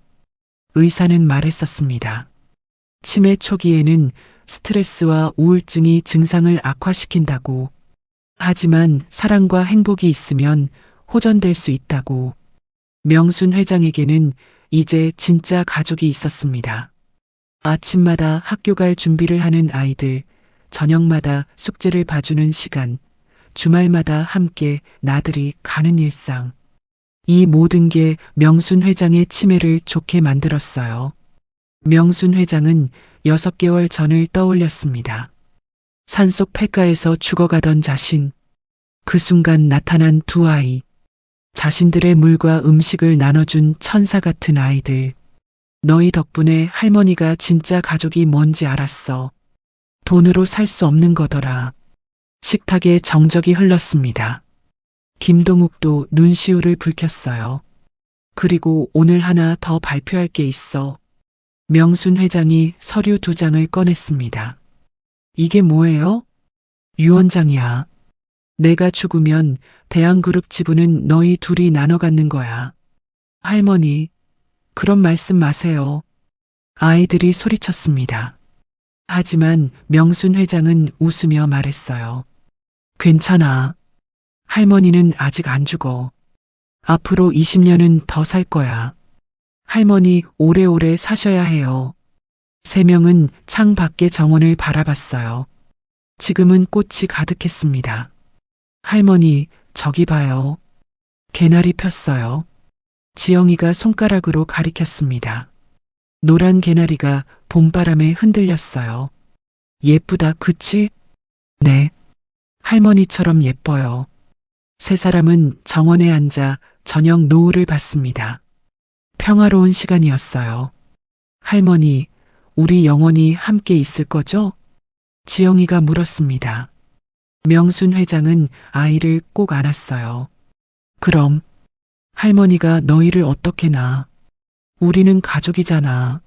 의사는 말했었습니다. 치매 초기에는 스트레스와 우울증이 증상을 악화시킨다고. 하지만 사랑과 행복이 있으면 호전될 수 있다고. 명순 회장에게는 이제 진짜 가족이 있었습니다. 아침마다 학교 갈 준비를 하는 아이들, 저녁마다 숙제를 봐주는 시간, 주말마다 함께 나들이 가는 일상. 이 모든 게 명순 회장의 치매를 좋게 만들었어요. 명순 회장은 6개월 전을 떠올렸습니다. 산속 폐가에서 죽어가던 자신. 그 순간 나타난 두 아이. 자신들의 물과 음식을 나눠준 천사 같은 아이들. 너희 덕분에 할머니가 진짜 가족이 뭔지 알았어. 돈으로 살 수 없는 거더라. 식탁에 정적이 흘렀습니다. 김동욱도 눈시울을 붉혔어요. 그리고 오늘 하나 더 발표할 게 있어. 명순 회장이 서류 2장을 꺼냈습니다. 이게 뭐예요? 유언장이야. 내가 죽으면 대한그룹 지분은 너희 둘이 나눠 갖는 거야. 할머니, 그런 말씀 마세요. 아이들이 소리쳤습니다. 하지만 명순 회장은 웃으며 말했어요. 괜찮아. 할머니는 아직 안 죽어. 앞으로 20년은 더 살 거야. 할머니 오래오래 사셔야 해요. 3명은 창 밖의 정원을 바라봤어요. 지금은 꽃이 가득했습니다. 할머니, 저기 봐요. 개나리 폈어요. 지영이가 손가락으로 가리켰습니다. 노란 개나리가 봄바람에 흔들렸어요. 예쁘다, 그치? 네. 할머니처럼 예뻐요. 3사람은 정원에 앉아 저녁 노을을 봤습니다. 평화로운 시간이었어요. 할머니, 우리 영원히 함께 있을 거죠? 지영이가 물었습니다. 명순 회장은 아이를 꼭 안았어요. 그럼 할머니가 너희를 어떻게 낳아? 우리는 가족이잖아.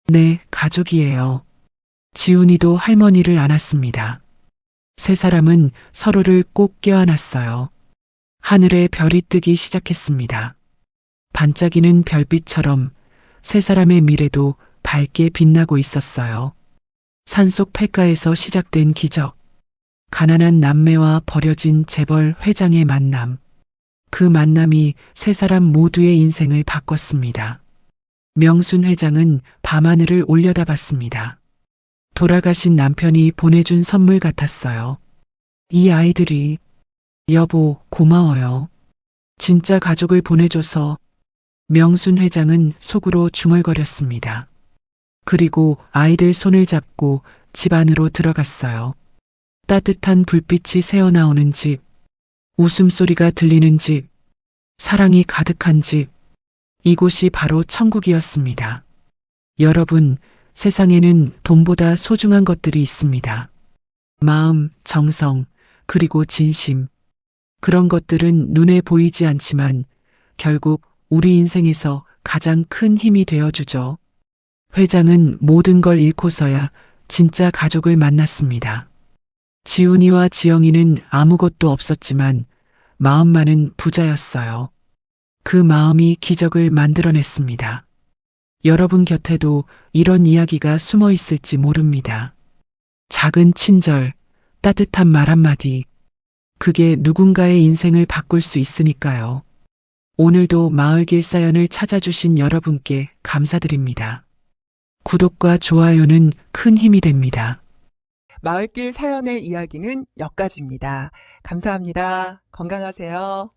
네, 가족이에요. 지훈이도 할머니를 안았습니다. 세 사람은 서로를 꼭 껴안았어요. 하늘에 별이 뜨기 시작했습니다. 반짝이는 별빛처럼 세 사람의 미래도 밝게 빛나고 있었어요. 산속 폐가에서 시작된 기적. 가난한 남매와 버려진 재벌 회장의 만남. 그 만남이 세 사람 모두의 인생을 바꿨습니다. 명순 회장은 밤하늘을 올려다봤습니다. 돌아가신 남편이 보내준 선물 같았어요. 이 아이들이, 여보, 고마워요. 진짜 가족을 보내줘서. 명순 회장은 속으로 중얼거렸습니다. 그리고 아이들 손을 잡고 집 안으로 들어갔어요. 따뜻한 불빛이 새어나오는 집, 웃음소리가 들리는 집, 사랑이 가득한 집. 이곳이 바로 천국이었습니다. 여러분, 세상에는 돈보다 소중한 것들이 있습니다. 마음, 정성, 그리고 진심. 그런 것들은 눈에 보이지 않지만 결국 우리 인생에서 가장 큰 힘이 되어주죠. 회장은 모든 걸 잃고서야 진짜 가족을 만났습니다. 지훈이와 지영이는 아무것도 없었지만 마음만은 부자였어요. 그 마음이 기적을 만들어냈습니다. 여러분 곁에도 이런 이야기가 숨어 있을지 모릅니다. 작은 친절, 따뜻한 말 한마디. 그게 누군가의 인생을 바꿀 수 있으니까요. 오늘도 마을길 사연을 찾아주신 여러분께 감사드립니다. 구독과 좋아요는 큰 힘이 됩니다. 마을길 사연의 이야기는 여기까지입니다. 감사합니다. 건강하세요.